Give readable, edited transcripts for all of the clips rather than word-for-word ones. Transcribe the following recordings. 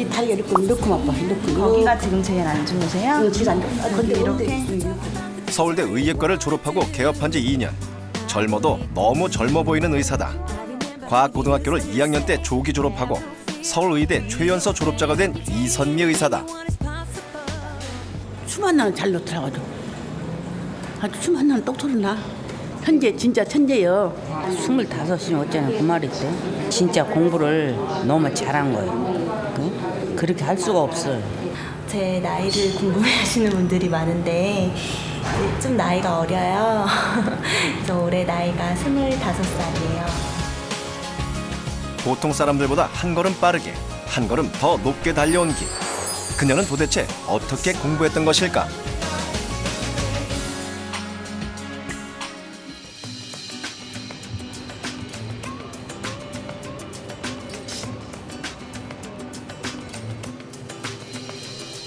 이 다리가 이렇게 아파. 거기가 지금 제일 안 좋으세요? 제일 안 좋아. 근데 이렇게? 서울대 의예과를 졸업하고 개업한 지 2년. 젊어도 너무 젊어 보이는 의사다. 과학고등학교를 2학년 때 조기 졸업하고 서울의대 최연소 졸업자가 된 이선미 의사다. 수만 나는 잘 놓더라고요. 아주 수만 나는 똑소리 나. 천재 진짜 천재요. 25이면 어쩌나 그 말이지. 진짜 공부를 너무 잘한 거예요. 응? 그렇게 할 수가 없어요. 제 나이를 궁금해하시는 분들이 많은데 좀 나이가 어려요. 그래서 올해 나이가 25살이에요. 보통 사람들보다 한 걸음 빠르게, 한 걸음 더 높게 달려온 길. 그녀는 도대체 어떻게 공부했던 것일까?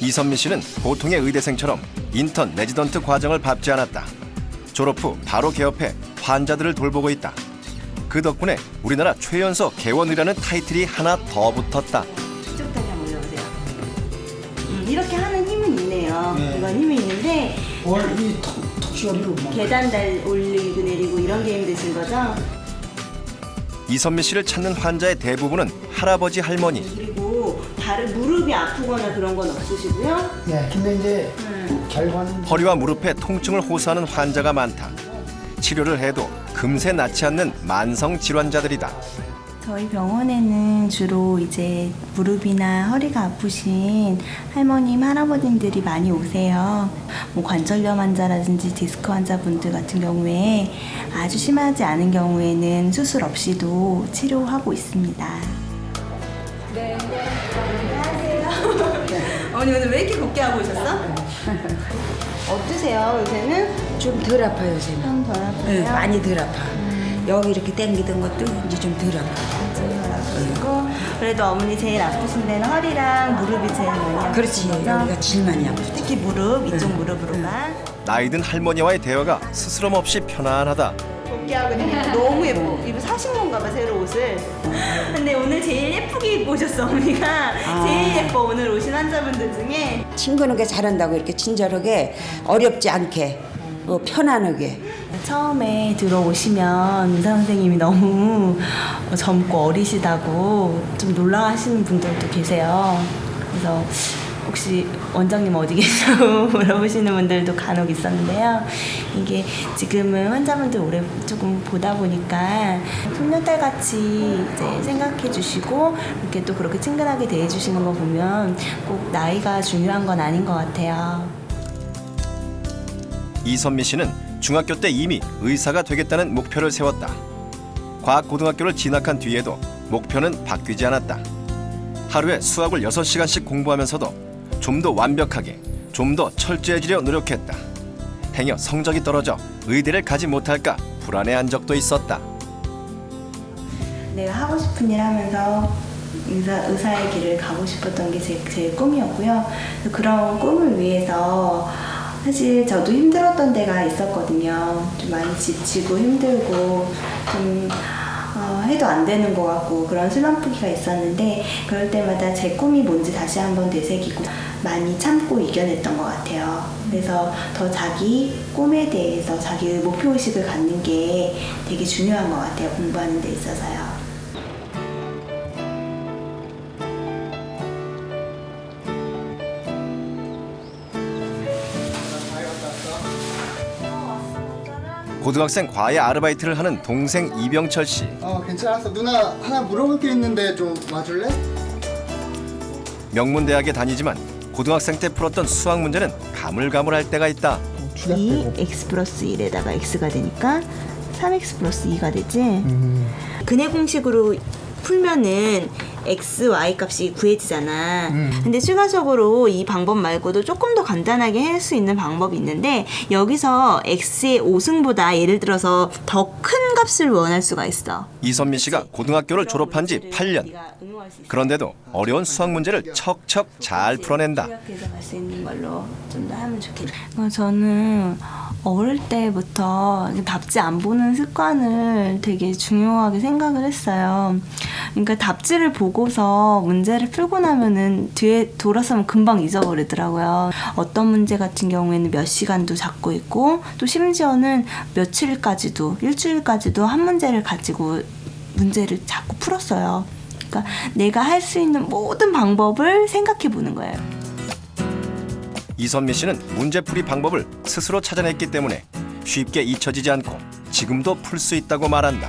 이선미 씨는 보통의 의대생처럼 인턴 레지던트 과정을 밟지 않았다. 졸업 후 바로 개업해 환자들을 돌보고 있다. 그 덕분에 우리나라 최연소 개원이라는 타이틀이 하나 더 붙었다. 이쪽 다리 한번 올려보세요. 이렇게 하는 힘은 있네요. 이건 힘이 있는데 이 턱시어리로 계단 올리고 내리고 이런 게 힘드신 거죠? 이선미 씨를 찾는 환자의 대부분은 할아버지 할머니. 그리고 무릎이 아프거나 그런 건 없으시고요? 예, 근데 이제 결과는 허리와 무릎에 통증을 호소하는 환자가 많다. 치료를 해도 금세 낫지 않는 만성 질환자들이다. 저희 병원에는 주로 이제 무릎이나 허리가 아프신 할머님, 할아버님들이 많이 오세요. 뭐 관절염 환자라든지 디스크 환자분들 같은 경우에 아주 심하지 않은 경우에는 수술 없이도 치료하고 있습니다. 네. 안녕하세요. 어머니 오늘 왜 이렇게 곱게 하고 오셨어? 어떠세요 요새는? 좀 덜 아파요, 요새는. 좀 덜 아파요? 네, 많이 덜 아파. 여기 이렇게 당기던 것도 이제 좀 덜 아파. 그리고 그래도 어머니 제일 아프신 데는 허리랑 무릎이 제일 많이 아프신 그렇지, 거죠? 여기가 제일 많이 아프지. 특히 무릎, 이쪽 무릎으로만. 나이 든 할머니와의 대화가 스스럼 없이 편안하다. 곱게하고 너무 예뻐. 이거 사신 건가 봐, 새로 옷을. 근데 오늘 제일 예쁘게 입고 오셨어, 어머니가. 제일 예뻐, 오늘 오신 환자분들 중에. 친근하게 잘한다고 이렇게 친절하게 어렵지 않게 편안하게. 처음에 들어오시면 의사 선생님이 너무 젊고 어리시다고 좀 놀라하시는 분들도 계세요. 그래서 혹시 원장님 어디 계시냐고 물어보시는 분들도 간혹 있었는데요. 이게 지금은 환자분들 오래 조금 보다 보니까 손녀딸 같이 이제 생각해 주시고 이렇게 또 그렇게 친근하게 대해 주시는 거 보면 꼭 나이가 중요한 건 아닌 것 같아요. 이선미 씨는 중학교 때 이미 의사가 되겠다는 목표를 세웠다. 과학고등학교를 진학한 뒤에도 목표는 바뀌지 않았다. 하루에 수학을 6시간씩 공부하면서도 좀 더 완벽하게, 좀 더 철저해지려 노력했다. 행여 성적이 떨어져 의대를 가지 못할까 불안해한 적도 있었다. 내가 하고 싶은 일 하면서 의사의 길을 가고 싶었던 게 제 꿈이었고요. 그런 꿈을 위해서 사실 저도 힘들었던 때가 있었거든요. 좀 많이 지치고 힘들고 좀 해도 안 되는 것 같고 그런 슬럼프기가 있었는데 그럴 때마다 제 꿈이 뭔지 다시 한번 되새기고 많이 참고 이겨냈던 것 같아요. 그래서 더 자기 꿈에 대해서 자기의 목표의식을 갖는 게 되게 중요한 것 같아요. 공부하는 데 있어서요. 고등학생 과외 아르바이트를 하는 동생 이병철 씨. 괜찮았어. 누나 하나 물어볼 게 있는데 좀 와줄래? 명문대학에 다니지만 고등학생 때 풀었던 수학 문제는 가물가물할 때가 있다. 2x 플러스 1에다가 x가 되니까 3x 플러스 2가 되지. 근해 공식으로 풀면은 x, y 값이 구해지잖아. 근데 추가적으로 이 방법 말고도 조금 더 간단하게 할 수 있는 방법이 있는데 여기서 x의 5승보다 예를 들어서 더 큰 값을 원할 수가 있어. 이선미 씨가 고등학교를 졸업한 지 8년. 그런데도 어려운 수학 문제를 척척 잘 풀어낸다. 요약해서 갈 수 있는 걸로 좀 더 하면 좋겠다. 저는 어릴 때부터 답지 안 보는 습관을 되게 중요하게 생각을 했어요. 그러니까 답지를 보고 보고서 문제를 풀고 나면은 뒤에 돌아서면 금방 잊어버리더라고요. 어떤 문제 같은 경우에는 몇 시간도 잡고 있고 또 심지어는 며칠까지도 일주일까지도 한 문제를 가지고 문제를 자꾸 풀었어요. 그러니까 내가 할 수 있는 모든 방법을 생각해 보는 거예요. 이선미 씨는 문제풀이 방법을 스스로 찾아냈기 때문에 쉽게 잊혀지지 않고 지금도 풀 수 있다고 말한다.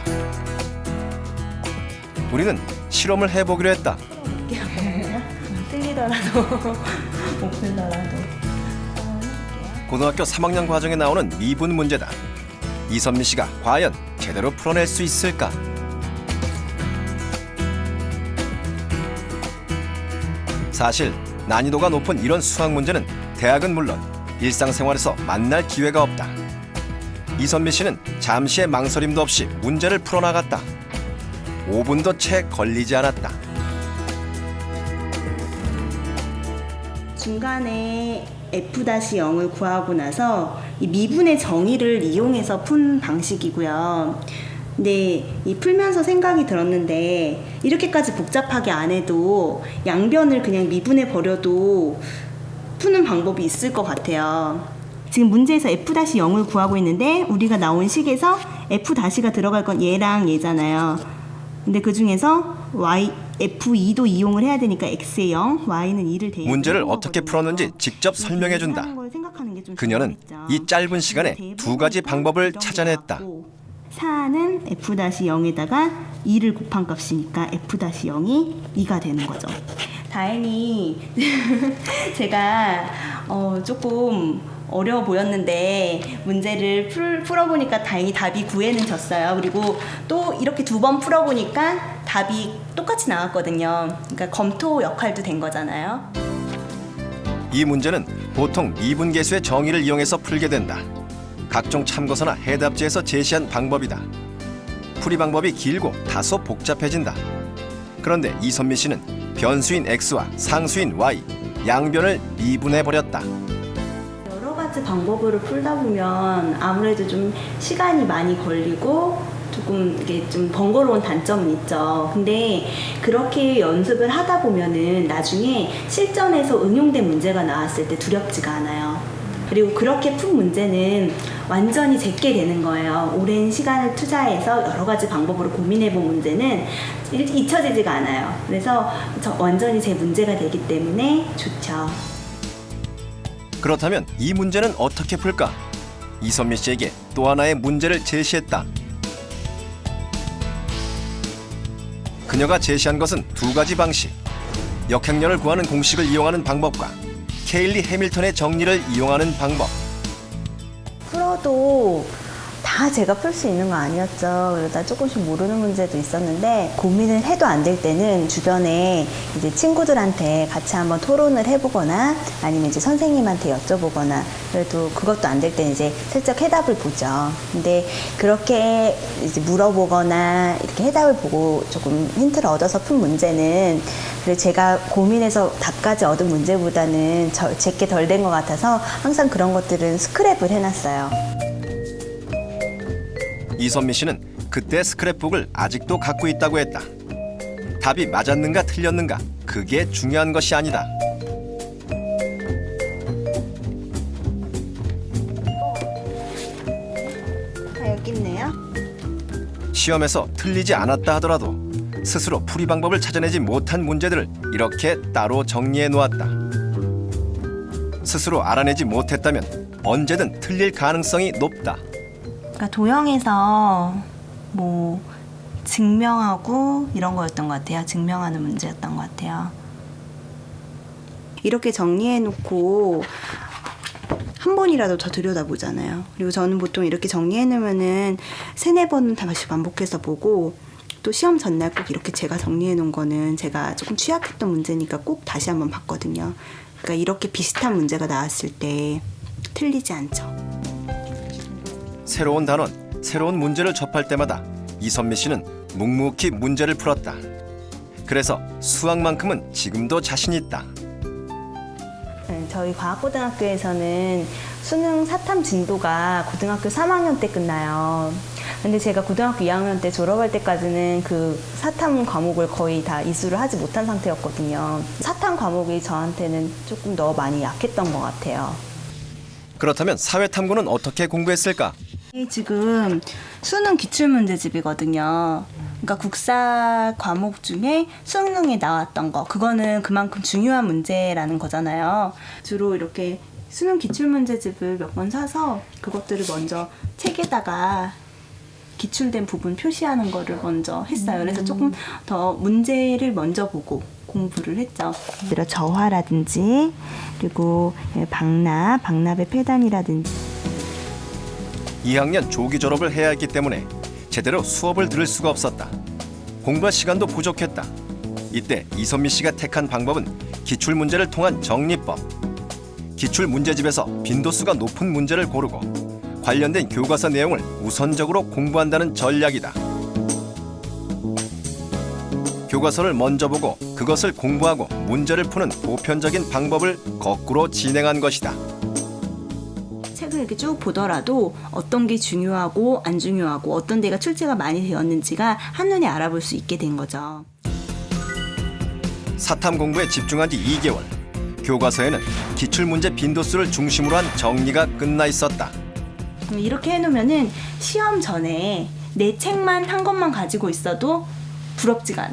우리는 실험을 해보기로 했다. 틀리더라도 못 풀더라도 고등학교 3학년 과정에 나오는 미분 문제다. 이선미 씨가 과연 제대로 풀어낼 수 있을까? 사실 난이도가 높은 이런 수학 문제는 대학은 물론 일상생활에서 만날 기회가 없다. 이선미 씨는 잠시의 망설임도 없이 문제를 풀어나갔다. 5분도 채 걸리지 않았다. 중간에 F-0을 구하고 나서 이 미분의 정의를 이용해서 푼 방식이고요. 근데 이 풀면서 생각이 들었는데 이렇게까지 복잡하게 안 해도 양변을 그냥 미분해 버려도 푸는 방법이 있을 것 같아요. 지금 문제에서 F-0을 구하고 있는데 우리가 나온 식에서 F-가 들어갈 건 얘랑 얘잖아요. 근데 그 중에서 F2도 이용을 해야 되니까 X에 0, Y는 2를 대입. 문제를 어떻게 풀었는지 직접 설명해준다. 그녀는 이 짧은 시간에 두 가지 방법을 찾아냈다. 4는 F-0에다가 2를 곱한 값이니까 F-0이 2가 되는 거죠. 다행히 제가 조금 어려워 보였는데 문제를 풀어보니까 다행히 답이 9에는 졌어요. 그리고 또 이렇게 2번 풀어보니까 답이 똑같이 나왔거든요. 그러니까 검토 역할도 된 거잖아요. 이 문제는 보통 미분계수의 정의를 이용해서 풀게 된다. 각종 참고서나 해답지에서 제시한 방법이다. 풀이 방법이 길고 다소 복잡해진다. 그런데 이선미 씨는 변수인 X와 상수인 Y, 양변을 미분해버렸다. 여러 가지 방법으로 풀다 보면 아무래도 좀 시간이 많이 걸리고 조금 이게 좀 번거로운 단점은 있죠. 근데 그렇게 연습을 하다 보면은 나중에 실전에서 응용된 문제가 나왔을 때 두렵지가 않아요. 그리고 그렇게 푼 문제는 완전히 제게 되는 거예요. 오랜 시간을 투자해서 여러 가지 방법으로 고민해본 문제는 잊혀지지가 않아요. 그래서 완전히 제 문제가 되기 때문에 좋죠. 그렇다면 이 문제는 어떻게 풀까? 이선미 씨에게 또 하나의 문제를 제시했다. 그녀가 제시한 것은 두 가지 방식. 역행렬을 구하는 공식을 이용하는 방법과 케일리 해밀턴의 정리를 이용하는 방법. 풀어도 다 제가 풀 수 있는 거 아니었죠. 그러다 조금씩 모르는 문제도 있었는데 고민을 해도 안 될 때는 주변에 이제 친구들한테 같이 한번 토론을 해보거나 아니면 이제 선생님한테 여쭤보거나 그래도 그것도 안 될 때는 이제 슬쩍 해답을 보죠. 근데 그렇게 이제 물어보거나 이렇게 해답을 보고 조금 힌트를 얻어서 푼 문제는 그래서 제가 고민해서 답까지 얻은 문제보다는 제게 덜 된 것 같아서 항상 그런 것들은 스크랩을 해놨어요. 이선미 씨는 그때 스크랩북을 아직도 갖고 있다고 했다. 답이 맞았는가 틀렸는가 그게 중요한 것이 아니다. 여기 있네요. 시험에서 틀리지 않았다 하더라도 스스로 풀이 방법을 찾아내지 못한 문제들을 이렇게 따로 정리해 놓았다. 스스로 알아내지 못했다면 언제든 틀릴 가능성이 높다. 그러니까 도형에서 뭐 증명하고 이런 거였던 것 같아요. 증명하는 문제였던 것 같아요. 이렇게 정리해놓고 한 번이라도 더 들여다보잖아요. 그리고 저는 보통 이렇게 정리해놓으면은 3-4번 다시 반복해서 보고 또 시험 전날 꼭 이렇게 제가 정리해놓은 거는 제가 조금 취약했던 문제니까 꼭 다시 한번 봤거든요. 그러니까 이렇게 비슷한 문제가 나왔을 때 틀리지 않죠. 새로운 단원, 새로운 문제를 접할 때마다 이선미 씨는 묵묵히 문제를 풀었다. 그래서 수학만큼은 지금도 자신 있다. 저희 과학고등학교에서는 수능 사탐 진도가 고등학교 3학년 때 끝나요. 근데 제가 고등학교 2학년 때 졸업할 때까지는 그 사탐 과목을 거의 다 이수를 하지 못한 상태였거든요. 사탐 과목이 저한테는 조금 더 많이 약했던 것 같아요. 그렇다면 사회탐구는 어떻게 공부했을까? 지금 수능 기출문제집이거든요. 그러니까 국사 과목 중에 수능에 나왔던 거, 그거는 그만큼 중요한 문제라는 거잖아요. 주로 이렇게 수능 기출문제집을 몇 번 사서 그것들을 먼저 책에다가 기출된 부분 표시하는 거를 먼저 했어요. 그래서 조금 더 문제를 먼저 보고 공부를 했죠. 저화라든지 그리고 박납의 폐단이라든지. 2학년 조기 졸업을 해야 했기 때문에 제대로 수업을 들을 수가 없었다. 공부할 시간도 부족했다. 이때 이선미 씨가 택한 방법은 기출문제를 통한 정리법. 기출문제집에서 빈도수가 높은 문제를 고르고 관련된 교과서 내용을 우선적으로 공부한다는 전략이다. 교과서를 먼저 보고 그것을 공부하고 문제를 푸는 보편적인 방법을 거꾸로 진행한 것이다. 책을 이렇게 쭉 보더라도 어떤 게 중요하고 안 중요하고 어떤 데가 출제가 많이 되었는지가 한눈에 알아볼 수 있게 된 거죠. 사탐 공부에 집중한 지 2개월. 교과서에는 기출문제 빈도수를 중심으로 한 정리가 끝나 있었다. 이렇게 해놓으면은 시험 전에 내 책만 한 것만 가지고 있어도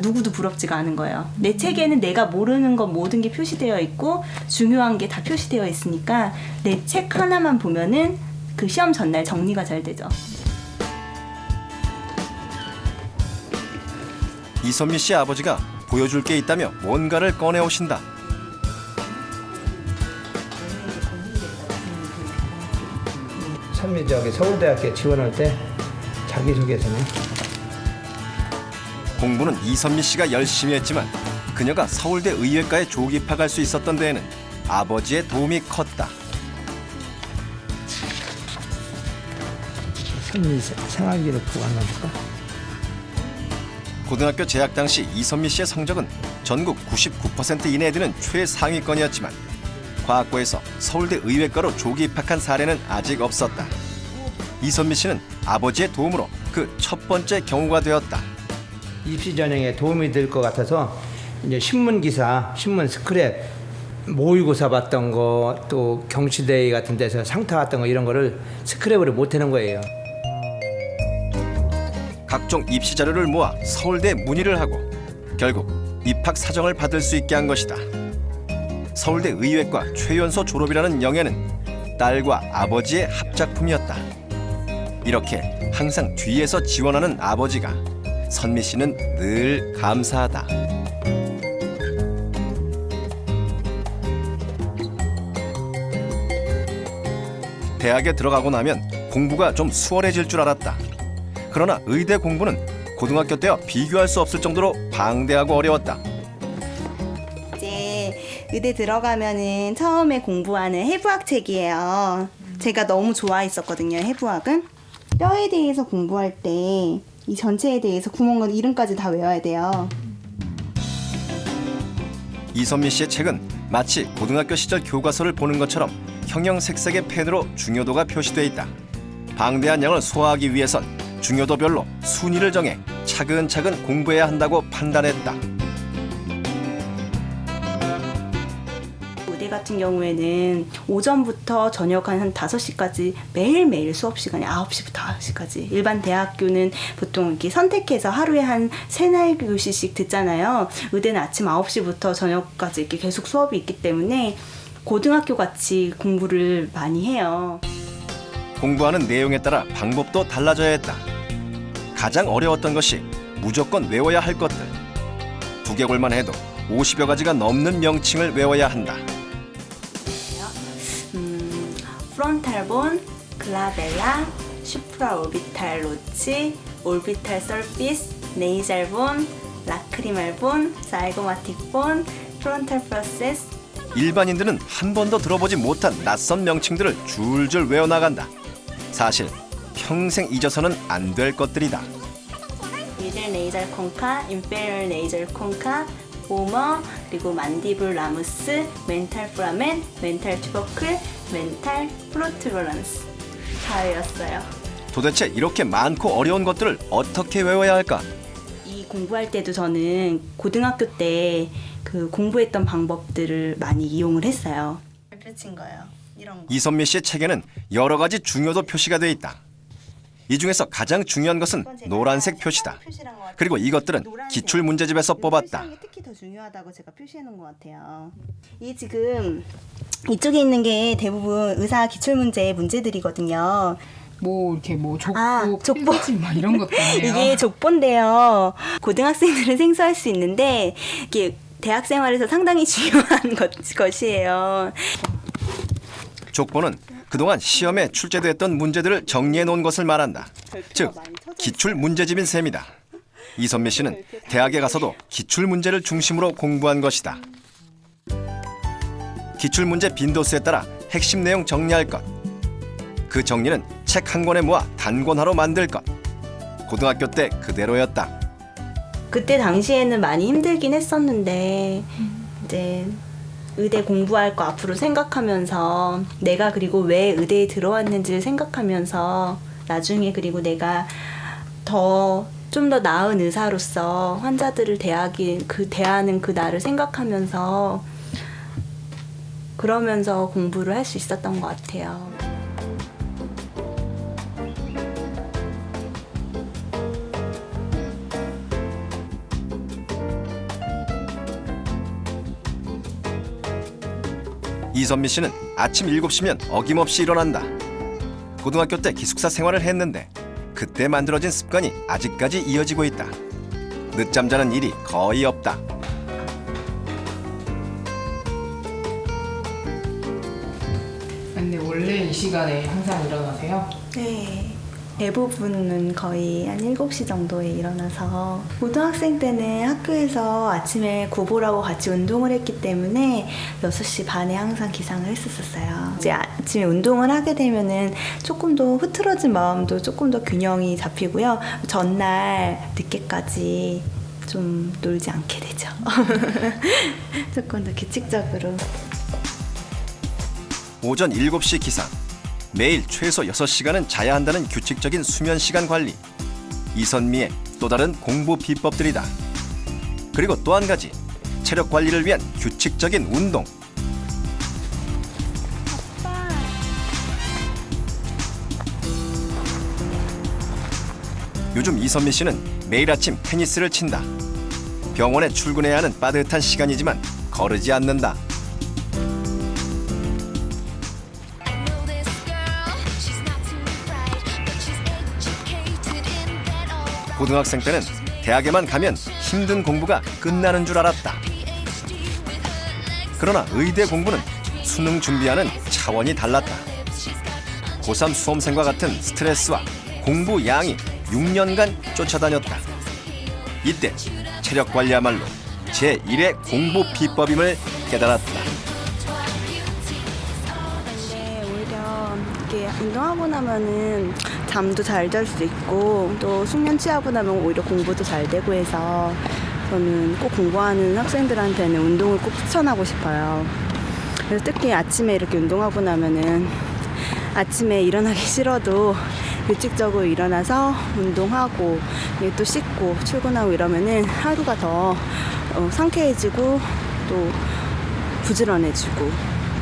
누구도 부럽지가 않은 거예요. 내 책에는 내가 모르는 것 모든 게 표시되어 있고 중요한 게 다 표시되어 있으니까 내 책 하나만 보면은 그 시험 전날 정리가 잘 되죠. 이선미 씨 아버지가 보여줄 게 있다며 뭔가를 꺼내오신다. 선미 서울대학교 지원할 때 자기소개서네. 공부는 이선미 씨가 열심히 했지만 그녀가 서울대 의예과에 조기 입학할 수 있었던 데에는 아버지의 도움이 컸다. 선미 생활기록 보관해 볼까? 고등학교 재학 당시 이선미 씨의 성적은 전국 99% 이내에 드는 최상위권이었지만 과학고에서 서울대 의예과로 조기 입학한 사례는 아직 없었다. 이선미 씨는 아버지의 도움으로 그 첫 번째 경우가 되었다. 입시 전형에 도움이 될 것 같아서 이제 신문 기사, 신문 스크랩, 모의고사 봤던 거, 또 경시대회 같은 데서 상 타갔던 거 이런 거를 스크랩으로 못 해는 거예요. 각종 입시 자료를 모아 서울대 문의를 하고 결국 입학 사정을 받을 수 있게 한 것이다. 서울대 의예과 최연소 졸업이라는 영예는 딸과 아버지의 합작품이었다. 이렇게 항상 뒤에서 지원하는 아버지가 선미 씨는 늘 감사하다. 대학에 들어가고 나면 공부가 좀 수월해질 줄 알았다. 그러나 의대 공부는 고등학교 때와 비교할 수 없을 정도로 방대하고 어려웠다. 이제 의대 들어가면은 처음에 공부하는 해부학 책이에요. 제가 너무 좋아했었거든요, 해부학은. 뼈에 대해서 공부할 때 이 전체에 대해서 구멍과 이름까지 다 외워야 돼요. 이선미 씨의 책은 마치 고등학교 시절 교과서를 보는 것처럼 형형색색의 펜으로 중요도가 표시돼 있다. 방대한 양을 소화하기 위해선 중요도별로 순위를 정해 차근차근 공부해야 한다고 판단했다. 의대 같은 경우에는 오전부터 저녁 한 5시까지 매일매일 수업 시간이 9시부터 9시까지. 일반 대학교는 보통 이렇게 선택해서 하루에 한 3-4교시씩 듣잖아요. 의대는 아침 9시부터 저녁까지 이렇게 계속 수업이 있기 때문에 고등학교 같이 공부를 많이 해요. 공부하는 내용에 따라 방법도 달라져야 했다. 가장 어려웠던 것이 무조건 외워야 할 것들. 두개골만 해도 50여 가지가 넘는 명칭을 외워야 한다. 프론탈본, 글라벨라, 슈프라올비탈 로치, 올비탈 서피스, 네이잘본, 라크리말본, 자이고마틱본, 프론탈 프로세스. 일반인들은 한 번도 들어보지 못한 낯선 명칭들을 줄줄 외워나간다. 사실 평생 잊어서는 안 될 것들이다. 미들 네이잘 콘카, 인페리얼 네이잘 콘카, 보머, 그리고 만디블 라무스, 멘탈 프라멘, 멘탈 튜버클, 멘탈 프로투버런스 다 외웠어요. 도대체 이렇게 많고 어려운 것들을 어떻게 외워야 할까? 이 공부할 때도 저는 고등학교 때 그 공부했던 방법들을 많이 이용을 했어요. 펼친 거예요. 이런 거. 이선미 씨의 책에는 여러 가지 중요도 표시가 돼 있다. 이 중에서 가장 중요한 것은 노란색 표시다. 그리고 이것들은 기출 문제집에서 뽑았다. 특히 더 중요하다고 제가 표시해 놓은 것 같아요. 이 지금 이쪽에 있는 게 대부분 의사 기출 문제들이거든요. 뭐 이렇게 뭐 족보, 족보. 필기집 막 이런 것도 있네요. 이게 족보인데요. 고등학생들은 생소할 수 있는데 이게 대학 생활에서 상당히 중요한 것이에요. 족보는 그동안 시험에 출제됐던 문제들을 정리해 놓은 것을 말한다. 즉, 기출 문제집인 셈이다. 이선미 씨는 대학에 가서도 기출 문제를 중심으로 공부한 것이다. 기출 문제 빈도수에 따라 핵심 내용 정리할 것. 그 정리는 책 한 권에 모아 단권화로 만들 것. 고등학교 때 그대로였다. 그때 당시에는 많이 힘들긴 했었는데 이제 의대 공부할 거 앞으로 생각하면서 내가 그리고 왜 의대에 들어왔는지를 생각하면서 나중에 그리고 내가 좀 더 나은 의사로서 환자들을 대하는 그 나를 생각하면서 그러면서 공부를 할 수 있었던 것 같아요. 이선미 씨는 아침 7시면 어김없이 일어난다. 고등학교 때 기숙사 생활을 했는데 그때 만들어진 습관이 아직까지 이어지고 있다. 늦잠 자는 일이 거의 없다. 근데 원래 이 시간에 항상 일어나세요? 네. 대부분은 거의 한 7시 정도에 일어나서 고등학생 때는 학교에서 아침에 구보라고 같이 운동을 했기 때문에 6시 반에 항상 기상을 했었어요. 이제 아침에 운동을 하게 되면은 조금 더 흐트러진 마음도 조금 더 균형이 잡히고요. 전날 늦게까지 좀 놀지 않게 되죠. 조금 더 규칙적으로. 오전 7시 기상. 매일 최소 6시간은 자야 한다는 규칙적인 수면 시간 관리. 이선미의 또 다른 공부 비법들이다. 그리고 또 한 가지, 체력 관리를 위한 규칙적인 운동. 요즘 이선미 씨는 매일 아침 테니스를 친다. 병원에 출근해야 하는 빠듯한 시간이지만 거르지 않는다. 고등학생 때는 대학에만 가면 힘든 공부가 끝나는 줄 알았다. 그러나 의대 공부는 수능 준비하는 차원이 달랐다. 고3 수험생과 같은 스트레스와 공부 양이 6년간 쫓아다녔다. 이때 체력 관리야말로 제1의 공부 비법임을 깨달았다. 네, 오히려 이렇게 운동하고 나면은 잠도 잘 잘 수 있고 또 숙면 취하고 나면 오히려 공부도 잘 되고 해서 저는 꼭 공부하는 학생들한테는 운동을 꼭 추천하고 싶어요. 그래서 특히 아침에 이렇게 운동하고 나면은 아침에 일어나기 싫어도 규칙적으로 일어나서 운동하고 또 씻고 출근하고 이러면은 하루가 더 상쾌해지고 또 부지런해지고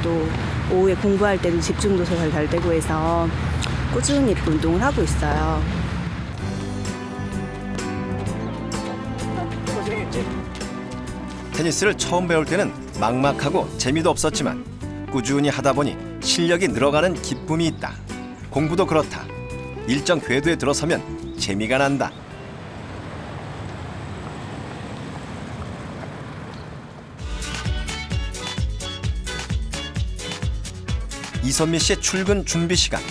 또 오후에 공부할 때도 집중도 잘 되고 해서 꾸준히 이렇게 운동을 하고 있어요. 테니스를 처음 배울 때는 막막하고 재미도 없었지만 꾸준히 하다 보니 실력이 늘어가는 기쁨이 있다. 공부도 그렇다. 일정 궤도에 들어서면 재미가 난다. 이선미 씨의 출근 준비 시간.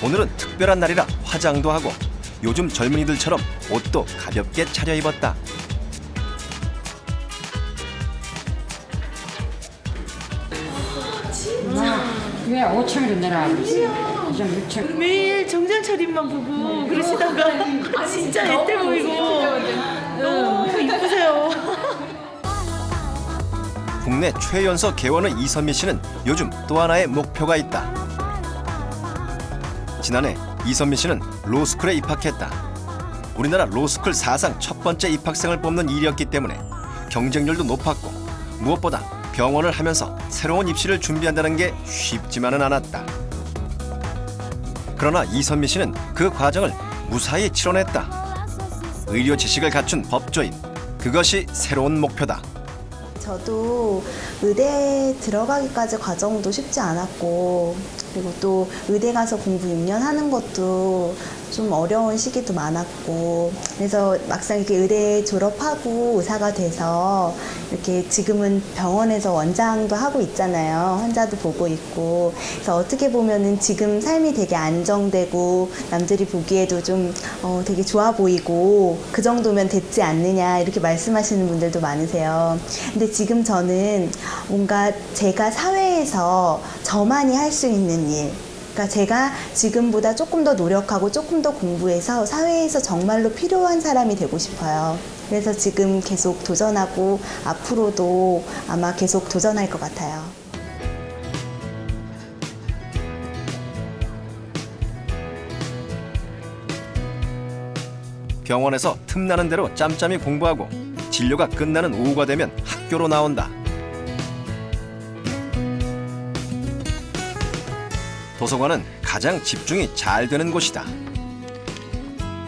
오늘은 특별한 날이라 화장도 하고 요즘 젊은이들처럼 옷도 가볍게 차려입었다. 왜 5층으로 내려와? 좀 6층. 매일 정장 차림만 보고 그러시다가 진짜 애때 보이고 너무 이쁘세요. 국내 최연소 개원의 이선미 씨는 요즘 또 하나의 목표가 있다. 지난해 이선미 씨는 로스쿨에 입학했다. 우리나라 로스쿨 사상 첫 번째 입학생을 뽑는 일이었기 때문에 경쟁률도 높았고 무엇보다 병원을 하면서 새로운 입시를 준비한다는 게 쉽지만은 않았다. 그러나 이선미 씨는 그 과정을 무사히 치러냈다. 의료 지식을 갖춘 법조인, 그것이 새로운 목표다. 저도 의대 들어가기까지 과정도 쉽지 않았고, 그리고 또 의대 가서 공부 6년 하는 것도 좀 어려운 시기도 많았고, 그래서 막상 이렇게 의대 졸업하고 의사가 돼서 이렇게 지금은 병원에서 원장도 하고 있잖아요. 환자도 보고 있고. 그래서 어떻게 보면은 지금 삶이 되게 안정되고 남들이 보기에도 좀 되게 좋아 보이고 그 정도면 됐지 않느냐 이렇게 말씀하시는 분들도 많으세요. 근데 지금 저는 뭔가 제가 사회에서 저만이 할 수 있는 일, 그러니까 제가 지금보다 조금 더 노력하고 조금 더 공부해서 사회에서 정말로 필요한 사람이 되고 싶어요. 그래서 지금 계속 도전하고 앞으로도 아마 계속 도전할 것 같아요. 병원에서 틈나는 대로 짬짬이 공부하고 진료가 끝나는 오후가 되면 학교로 나온다. 도서관은 가장 집중이 잘 되는 곳이다.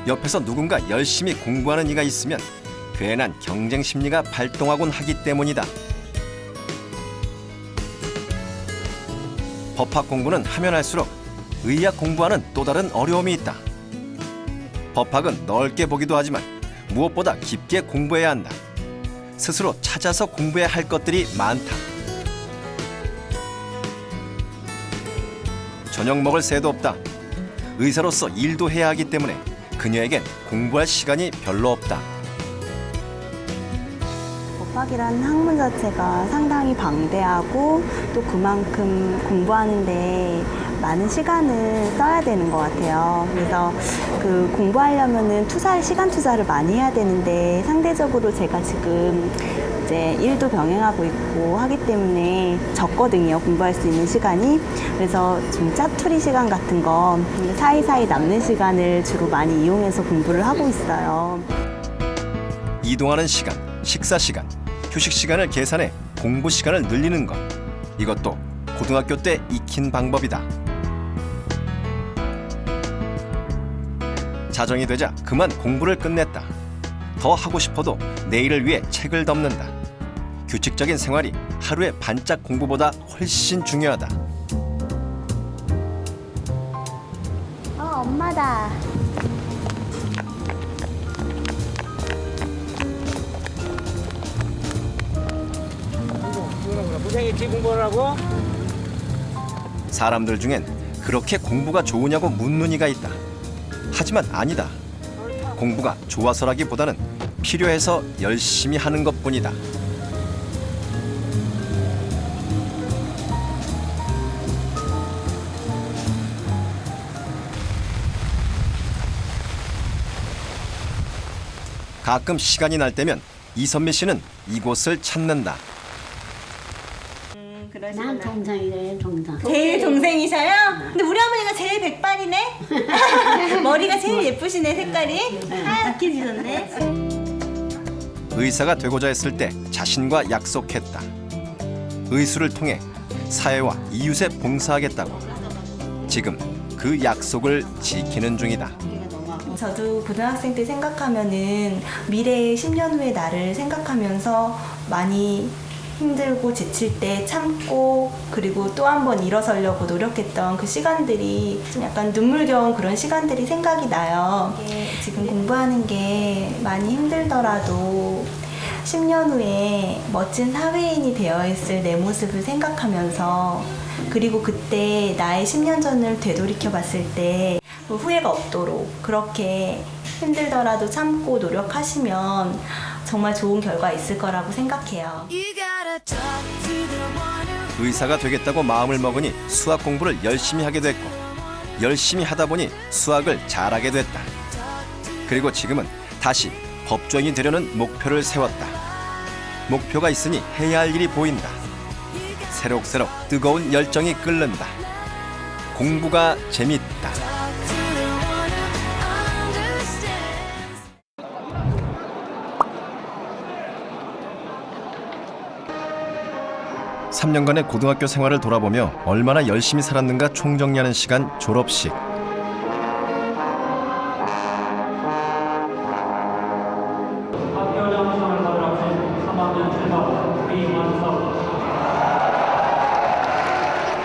옆에서 누군가 열심히 공부하는 이가 있으면 그에 난 경쟁 심리가 발동하곤 하기 때문이다. 법학 공부는 하면 할수록 의학 공부와는 또 다른 어려움이 있다. 법학은 넓게 보기도 하지만 무엇보다 깊게 공부해야 한다. 스스로 찾아서 공부해야 할 것들이 많다. 저녁 먹을 새도 없다. 의사로서 일도 해야 하기 때문에 그녀에겐 공부할 시간이 별로 없다. 법학이라는 학문 자체가 상당히 방대하고 또 그만큼 공부하는데 많은 시간을 써야 되는 것 같아요. 그래서 그 공부하려면은 시간 투자를 많이 해야 되는데 상대적으로 제가 지금 이제 일도 병행하고 있고 하기 때문에 적거든요. 공부할 수 있는 시간이. 그래서 좀 짜투리 시간 같은 거 사이사이 남는 시간을 주로 많이 이용해서 공부를 하고 있어요. 이동하는 시간, 식사 시간, 휴식 시간을 계산해 공부 시간을 늘리는 것. 이것도 고등학교 때 익힌 방법이다. 자정이 되자 그만 공부를 끝냈다. 더 하고 싶어도 내일을 위해 책을 덮는다. 규칙적인 생활이 하루의 반짝 공부보다 훨씬 중요하다. 엄마다. 고생했지 공부하라고? 사람들 중엔 그렇게 공부가 좋으냐고 묻는 이가 있다. 하지만 아니다. 공부가 좋아서라기보다는 필요해서 열심히 하는 것뿐이다. 가끔 시간이 날 때면 이선미 씨는 이곳을 찾는다. 난 동생이래, 동생. 제일 동생이셔요? 근데 우리 어머니가 제일 백발이네? 머리가 제일 예쁘시네, 색깔이. 하얗게 지셨네. 의사가 되고자 했을 때 자신과 약속했다. 의술을 통해 사회와 이웃에 봉사하겠다고. 지금 그 약속을 지키는 중이다. 저도 고등학생 때 생각하면은 미래의 10년 후의 나를 생각하면서 많이 힘들고 지칠 때 참고 그리고 또 한 번 일어서려고 노력했던 그 시간들이 좀 약간 눈물겨운 그런 시간들이 생각이 나요. 지금 공부하는 게 많이 힘들더라도 10년 후에 멋진 사회인이 되어 있을 내 모습을 생각하면서 그리고 그때 나의 10년 전을 되돌이켜 봤을 때 후회가 없도록 그렇게 힘들더라도 참고 노력하시면 정말 좋은 결과 있을 거라고 생각해요. 의사가 되겠다고 마음을 먹으니 수학 공부를 열심히 하게 됐고 열심히 하다 보니 수학을 잘하게 됐다. 그리고 지금은 다시 법조인이 되려는 목표를 세웠다. 목표가 있으니 해야 할 일이 보인다. 새록새록 뜨거운 열정이 끓는다. 공부가 재밌다. 3년간의 고등학교 생활을 돌아보며 얼마나 열심히 살았는가 총정리하는 시간, 졸업식.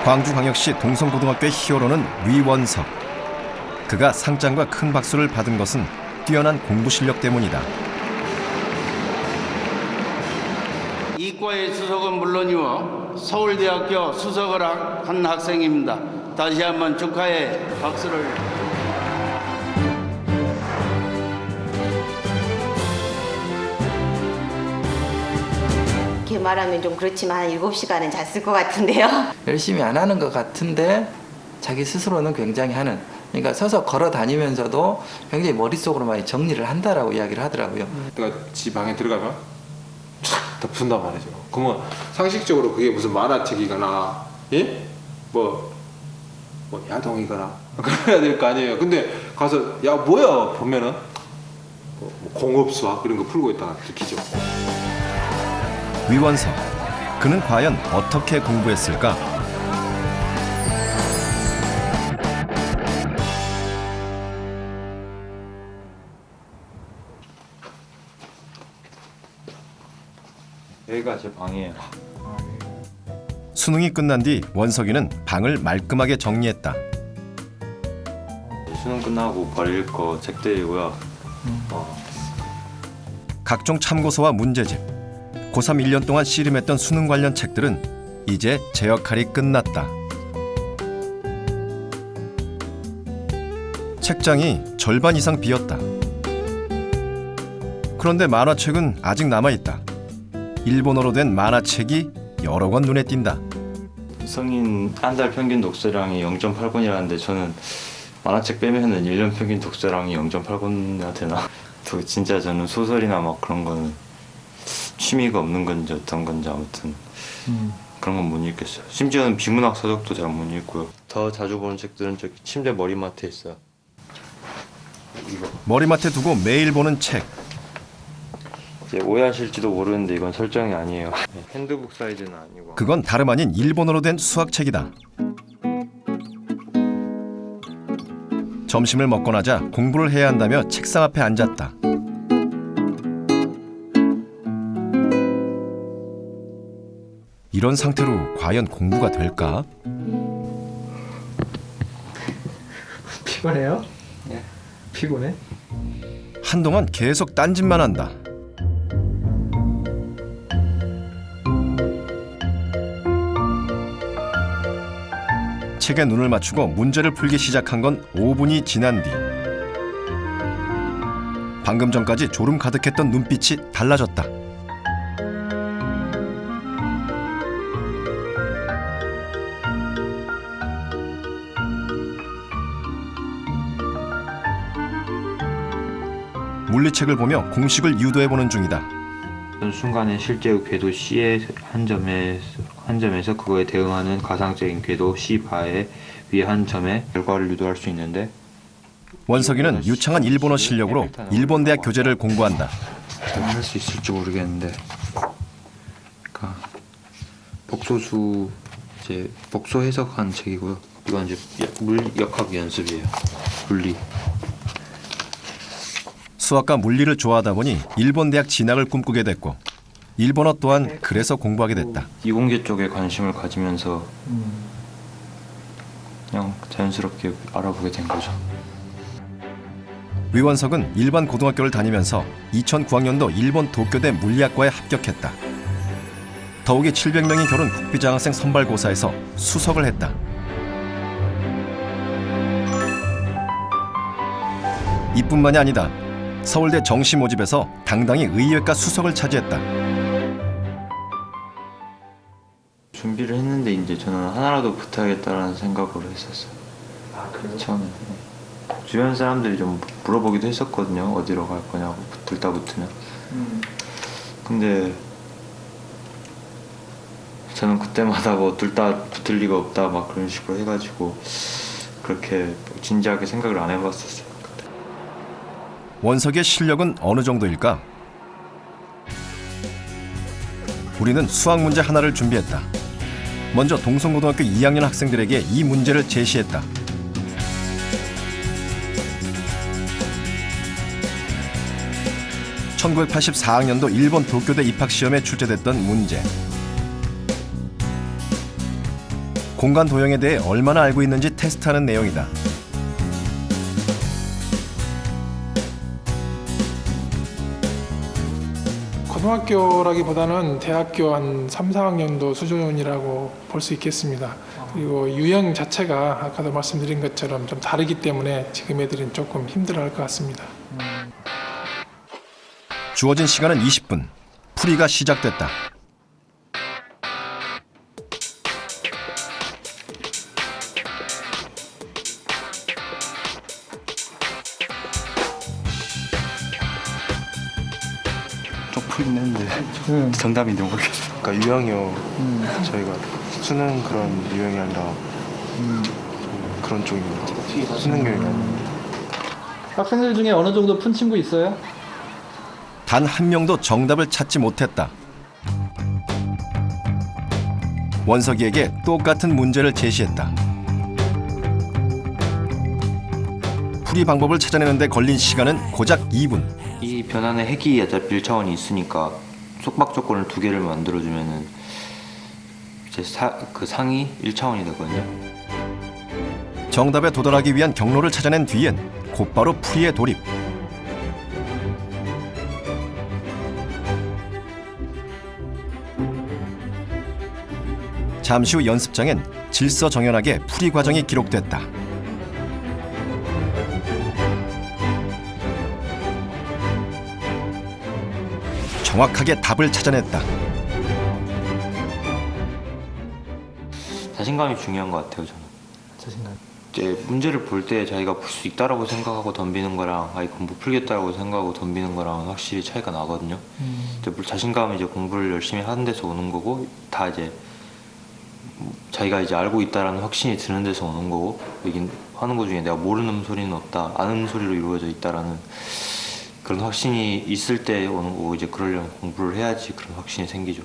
광주광역시 동성고등학교의 히어로는 위원석. 그가 상장과 큰 박수를 받은 것은 뛰어난 공부 실력 때문이다. 이과의 수석은 물론이고 서울대학교 수석을 한 학생입니다. 다시 한번 축하해 박수를. 이렇게 말하면 좀 그렇지만 7시간은 잤을 것 같은데요. 열심히 안 하는 것 같은데 자기 스스로는 굉장히 하는. 그러니까 서서 걸어 다니면서도 굉장히 머릿속으로 많이 정리를 한다라고 이야기를 하더라고요. 내가 지 방에 들어가면 탁 덮은단 말이죠. 그러면 상식적으로 그게 무슨 만화책이거나 예? 뭐 야동이거나 그래야 될 거 아니에요. 근데 가서 야 뭐야 보면은 뭐 공업수학 이런 거 풀고 있다가 들키죠. 위원석. 그는 과연 어떻게 공부했을까? 여기가 제 방이에요. 수능이 끝난 뒤 원석이는 방을 말끔하게 정리했다. 수능 끝나고 버릴 거 책들이고요. 각종 참고서와 문제집, 고3 1년 동안 씨름했던 수능 관련 책들은 이제 제 역할이 끝났다. 책장이 절반 이상 비었다. 그런데 만화책은 아직 남아있다. 일본어로 된 만화책이 여러 권 눈에 띈다. 성인 한 달 평균 독서량이 0.8권이라는데 저는 만화책 빼면은 1년 평균 독서량이 0.8권이나 되나? 진짜 저는 소설이나 막 그런 거는 취미가 없는 건지 어떤 건지 아무튼 그런 건 못 읽겠어요. 심지어는 비문학 서적도 잘 못 읽고요. 더 자주 보는 책들은 저기 침대 머리맡에 있어요. 머리맡에 두고 매일 보는 책. 이제 오해하실지도 모르는데 이건 설정이 아니에요. 핸드북 사이즈는 아니고. 그건 다름 아닌 일본어로 된 수학책이다. 점심을 먹고 나자 공부를 해야 한다며 책상 앞에 앉았다. 이런 상태로 과연 공부가 될까? 피곤해요? 네. 피곤해? 한동안 계속 딴짓만 한다. 책에 눈을 맞추고 문제를 풀기 시작한 건 5분이 지난 뒤 방금 전까지 졸음 가득했던 눈빛이 달라졌다. 물리책을 보며 공식을 유도해보는 중이다. 어떤 순간에 실제 궤도 C의 한 점에서 그거에 대응하는 가상적인 궤도 C 바에 위의 한 점에 결과를 유도할 수 있는데 원석이는 유창한 일본어 실력으로 일본 대학 교재를 공부한다. 할 수 있을지 모르겠는데 그러니까 복소수 이제 복소 해석한 책이고요. 이건 이제 물역학 연습이에요. 물리. 수학과 물리를 좋아하다 보니 일본 대학 진학을 꿈꾸게 됐고 일본어 또한 그래서 공부하게 됐다. 이공계 쪽에 관심을 가지면서 그냥 자연스럽게 알아보게 된 거죠. 위원석은 일반 고등학교를 다니면서 2009학년도 일본 도쿄대 물리학과에 합격했다. 더욱이 700명이 겨룬 국비장학생 선발고사에서 수석을 했다. 이뿐만이 아니다. 서울대 정시 모집에서 당당히 의예과 수석을 차지했다. 준비를 했는데 이제 저는 하나라도 붙어야겠다라는 생각으로 했었어요. 아, 그래요? 처음에. 주변 사람들이 좀 물어보기도 했었거든요. 어디로 갈 거냐고, 붙을다 붙으면. 근데 저는 그때마다 뭐 둘 다 붙을 리가 없다 막 그런 식으로 해가지고 그렇게 진지하게 생각을 안 해봤었어요. 그때. 원석이의 실력은 어느 정도일까? 우리는 수학 문제 하나를 준비했다. 먼저 동성고등학교 2학년 학생들에게 이 문제를 제시했다. (1984학년도) 일본 도쿄대 입학시험에 출제됐던 문제. 공간 도형에 대해 얼마나 알고 있는지 테스트하는 내용이다. 고등학교라기보다는 대학교 한 3, 4학년도 수준이라고 볼 수 있겠습니다. 그리고 유형 자체가 아까도 말씀드린 것처럼 좀 다르기 때문에 지금 애들은 조금 힘들어할 것 같습니다. 주어진 시간은 20분. 풀이가 시작됐다. 좀 풀긴 했는데 정답인지 모르겠어요. 그러니까 유형이요. 저희가 수능 그런 유형이 아니라 그런 쪽인 것 같아요. 수능 유형이 아니라. 학생들 중에 어느 정도 푼 친구 있어요? 단 한 명도 정답을 찾지 못했다. 원석이에게 똑같은 문제를 제시했다. 풀이 방법을 찾아내는 데 걸린 시간은 고작 2분. 이 변환의 핵이 어차피 1차원이 있으니까 속박 조건을 2개를 만들어주면은 이제 그 상이 1차원이 되거든요. 정답에 도달하기 위한 경로를 찾아낸 뒤엔 곧바로 풀이에 돌입. 잠시 후 연습장엔 질서정연하게 풀이 과정이 기록됐다. 정확하게 답을 찾아냈다. 자신감이 중요한 것 같아요, 저는. 자신감. 이제 문제를 볼 때 자기가 풀 수 있다라고 생각하고 덤비는 거랑 아니 못 풀겠다라고 생각하고 덤비는 거랑 확실히 차이가 나거든요. 이제 자신감은 이제 공부를 열심히 하는 데서 오는 거고 다 이제 자기가 이제 알고 있다라는 확신이 드는 데서 오는 거고 여기 하는 거 중에 내가 모르는 소리는 없다, 아는 소리로 이루어져 있다라는 그런 확신이 있을 때 오는 거고 이제 그러려면 공부를 해야지 그런 확신이 생기죠.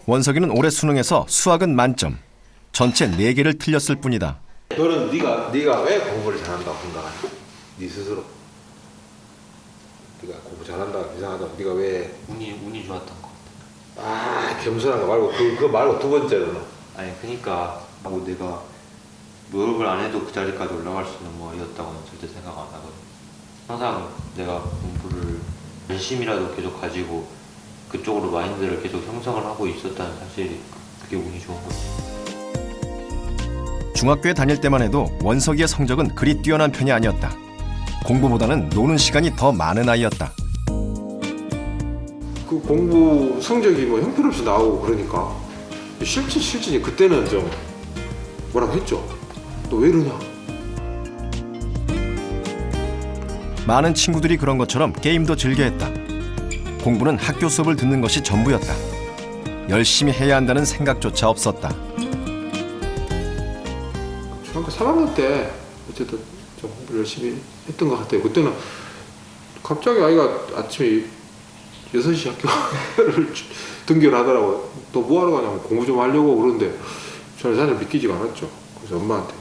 원석이는 올해 수능에서 수학은 만점. 전체 4개를 틀렸을 뿐이다. 너는 네가 왜 공부를 잘한다고 생각하냐? 네 스스로. 네가 공부 잘한다, 이상하다. 네가 왜 운이 좋았던 거. 아, 겸손한 거 말고 그거 말고 두 번째로는. 아니 그러니까 뭐 내가 노력을 안 해도 그 자리까지 올라갈 수 있는 뭐였다고는 절대 생각 안 하거든. 항상 내가 공부를 관심이라도 계속 가지고 그쪽으로 마인드를 계속 형성을 하고 있었다는 사실이 그게 운이 좋은 거지. 중학교에 다닐 때만 해도 원석이의 성적은 그리 뛰어난 편이 아니었다. 공부보다는 노는 시간이 더 많은 아이였다. 그 공부 성적이 뭐 형편없이 나오고 그러니까 실질이 그때는 좀 뭐라고 했죠. 너 왜 이러냐. 많은 친구들이 그런 것처럼 게임도 즐겨했다. 공부는 학교 수업을 듣는 것이 전부였다. 열심히 해야 한다는 생각조차 없었다. 중학교 3학년 때 어쨌든 좀 공부를 열심히 했던 것 같아요. 그때는 갑자기 아이가 아침에 6시 학교를 등교를 하더라고요. 또 뭐 하러 가냐면 공부 좀 하려고 그러는데 저는 사실 믿기지가 않았죠. 그래서 엄마한테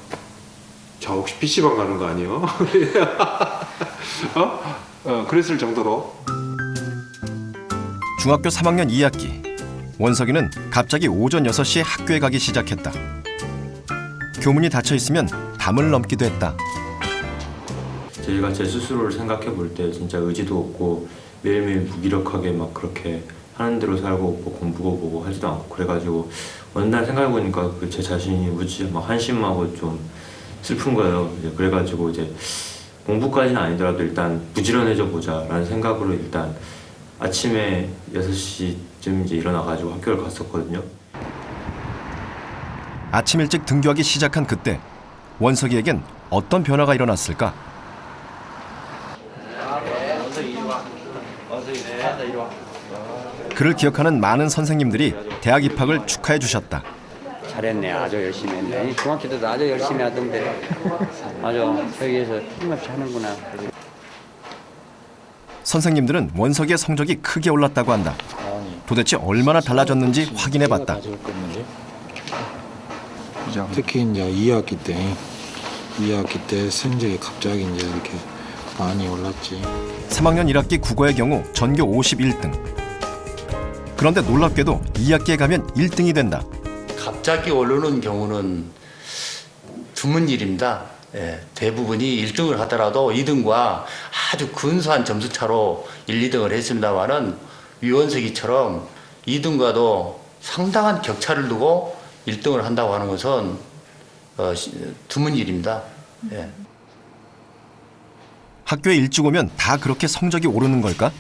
저 혹시 PC방 가는 거 아니에요? 그랬을 정도로. 중학교 3학년 2학기. 원석이는 갑자기 오전 6시에 학교에 가기 시작했다. 교문이 닫혀 있으면 담을 넘기도 했다. 제가 제 스스로를 생각해 볼 때 진짜 의지도 없고 매일매일 무기력하게 막 그렇게 하는 대로 살고 뭐 공부고 뭐고 하지도 않고 그래가지고 어느 날 생각해 보니까 제 자신이 무지 막 한심하고 좀 슬픈 거예요. 이제 그래가지고 이제 공부까지는 아니더라도 일단 부지런해져 보자라는 생각으로 일단 아침에 6시쯤 이제 일어나가지고 학교를 갔었거든요. 아침 일찍 등교하기 시작한 그때 원석이에겐 어떤 변화가 일어났을까? 원석이 이리 와. 원석이 이리 와. 그를 기억하는 많은 선생님들이 대학 입학을 축하해 주셨다. 잘했네. 아주 열심히 했네. 중학교 때도 아주 열심히 하던데. 아주 저기에서 힘없이 하는구나. 선생님들은 원석이의 성적이 크게 올랐다고 한다. 도대체 얼마나 달라졌는지 확인해 봤다. 특히 이제 2학기 때 성적이 갑자기 이제 이렇게 많이 올랐지. 3학년 1학기 국어의 경우 전교 51등. 그런데 놀랍게도 2학기에 가면 1등이 된다. 갑자기 오르는 경우는 드문 일입니다. 예, 대부분이 1등을 하더라도 2등과 아주 근소한 점수 차로 1, 2등을 했습니다만은 위원석이처럼 2등과도 상당한 격차를 두고 1등을 한다고 하는 것은 드문 일입니다. 예. 학교에 일찍 오면 다 그렇게 성적이 오르는 걸까?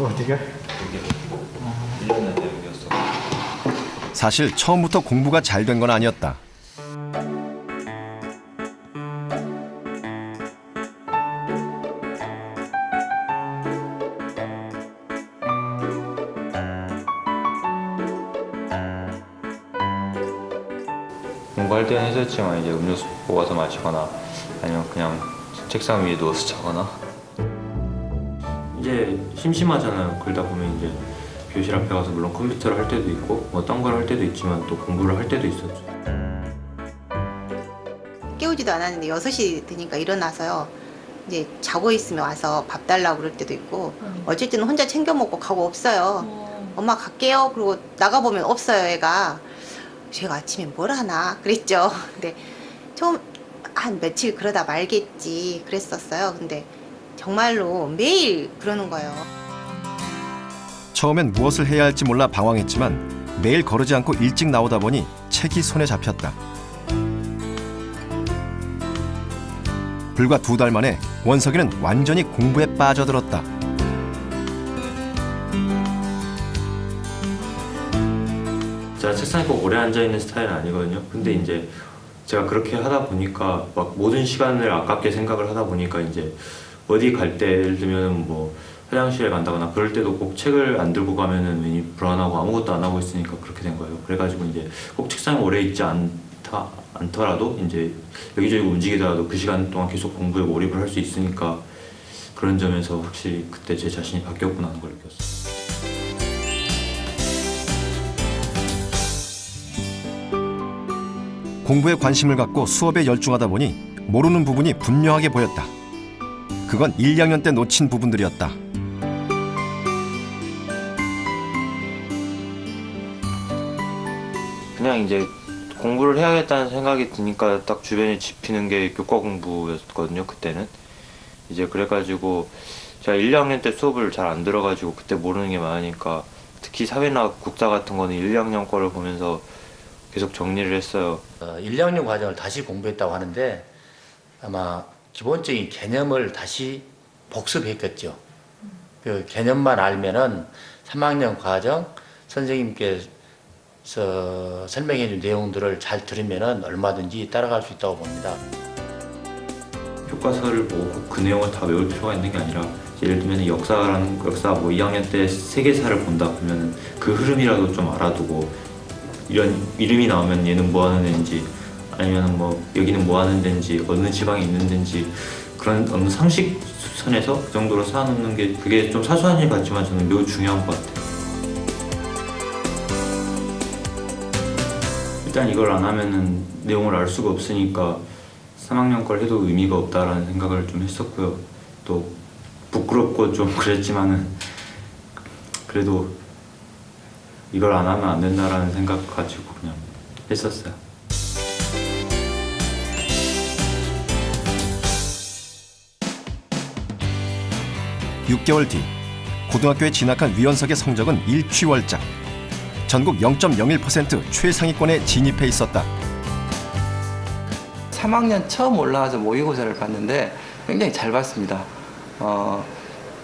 어디가? 사실 처음부터 공부가 잘 된 건 아니었다. 공부할 때는 했었지만 이제 음료수 뽑아서 마시거나 아니면 그냥 책상 위에 누워서 자거나 이제 심심하잖아요. 그러다 보면 이제 교실 앞에 가서 물론 컴퓨터를 할 때도 있고 뭐 딴 걸 할 때도 있지만 또 공부를 할 때도 있었죠. 깨우지도 않았는데 6시 되니까 일어나서요. 이제 자고 있으면 와서 밥 달라고 그럴 때도 있고 어쩔 때는 혼자 챙겨 먹고 가고 없어요. 엄마 갈게요. 그리고 나가보면 없어요, 애가. 제가 아침에 뭘 하나 그랬죠. 근데 처음 한 며칠 그러다 말겠지 그랬었어요. 근데 정말로 매일 그러는 거예요. 처음엔 무엇을 해야 할지 몰라 방황했지만 매일 거르지 않고 일찍 나오다 보니 책이 손에 잡혔다. 불과 2달 만에 원석이는 완전히 공부에 빠져들었다. 제가 책상에 꼭 오래 앉아있는 스타일은 아니거든요. 근데 이제 제가 그렇게 하다 보니까 막 모든 시간을 아깝게 생각을 하다 보니까 이제 어디 갈 때 예를 들면 뭐 화장실에 간다거나 그럴 때도 꼭 책을 안 들고 가면은 괜히 불안하고 아무것도 안 하고 있으니까 그렇게 된 거예요. 그래가지고 이제 꼭 책상에 오래 있지 않더라도 이제 여기저기 움직이더라도 그 시간 동안 계속 공부에 몰입을 할 수 있으니까 그런 점에서 확실히 그때 제 자신이 바뀌었구나 하는 걸 느꼈어요. 공부에 관심을 갖고 수업에 열중하다 보니 모르는 부분이 분명하게 보였다. 그건 1, 2학년 때 놓친 부분들이었다. 그냥 이제 공부를 해야겠다는 생각이 드니까 딱 주변에 집히는 게 교과 공부였거든요. 그때는 이제 그래가지고 제가 1, 2학년 때 수업을 잘 안 들어가지고 그때 모르는 게 많으니까 특히 사회나 국사 같은 거는 1, 2학년 거를 보면서 계속 정리를 했어요. 1, 2학년 과정을 다시 공부했다고 하는데 아마 기본적인 개념을 다시 복습했겠죠. 그 개념만 알면은 3학년 과정 선생님께서 설명해 준 내용들을 잘 들으면은 얼마든지 따라갈 수 있다고 봅니다. 교과서를 보고 그 내용을 다 외울 필요가 있는 게 아니라 예를 들면 역사 뭐 2학년 때 세계사를 본다 그러면 그 흐름이라도 좀 알아두고 이런 이름이 나오면 얘는 뭐 하는 애인지 아니면 뭐 여기는 뭐 하는 데인지 어느 지방에 있는 데인지 그런 어느 상식 선에서 그 정도로 쌓아놓는 게 그게 좀 사소한 일 같지만 저는 매우 중요한 것 같아요. 일단 이걸 안 하면은 내용을 알 수가 없으니까 3학년 걸 해도 의미가 없다라는 생각을 좀 했었고요. 또 부끄럽고 좀 그랬지만은 그래도 이걸 안 하면 안 된다라는 생각 가지고 그냥 했었어요. (6개월) 뒤 고등학교에 진학한 위원석의 성적은 일취월장. 전국 0.01% 최상위권에 진입해 있었다. 3학년 처음 올라와서 모의고사를 봤는데 굉장히 잘 봤습니다.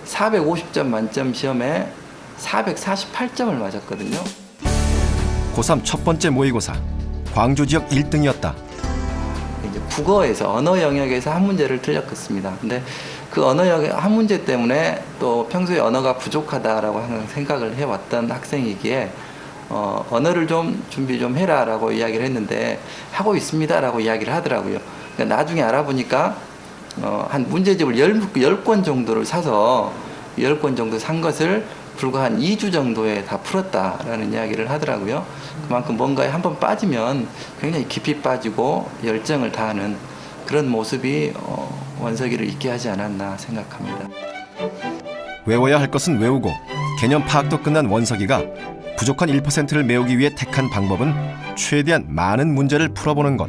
450점 만점 시험에 448점을 맞았거든요. 고3 첫 번째 모의고사. 광주 지역 1등이었다. 이제 국어에서 언어 영역에서 한 문제를 틀렸습니다. 근데 그 언어 영역 한 문제 때문에 또 평소에 언어가 부족하다라고 항상 생각을 해왔던 학생이기에 언어를 좀 준비 좀 해라라고 이야기를 했는데 하고 있습니다라고 이야기를 하더라고요. 그러니까 나중에 알아보니까 한 문제집을 10권 정도를 사서 10권 정도 산 것을 불과 한 2주 정도에 다 풀었다라는 이야기를 하더라고요. 그만큼 뭔가에 한번 빠지면 굉장히 깊이 빠지고 열정을 다하는 그런 모습이 원석이를 있게 하지 않았나 생각합니다. 외워야 할 것은 외우고 개념 파악도 끝난 원석이가 부족한 1%를 메우기 위해 택한 방법은 최대한 많은 문제를 풀어보는 것.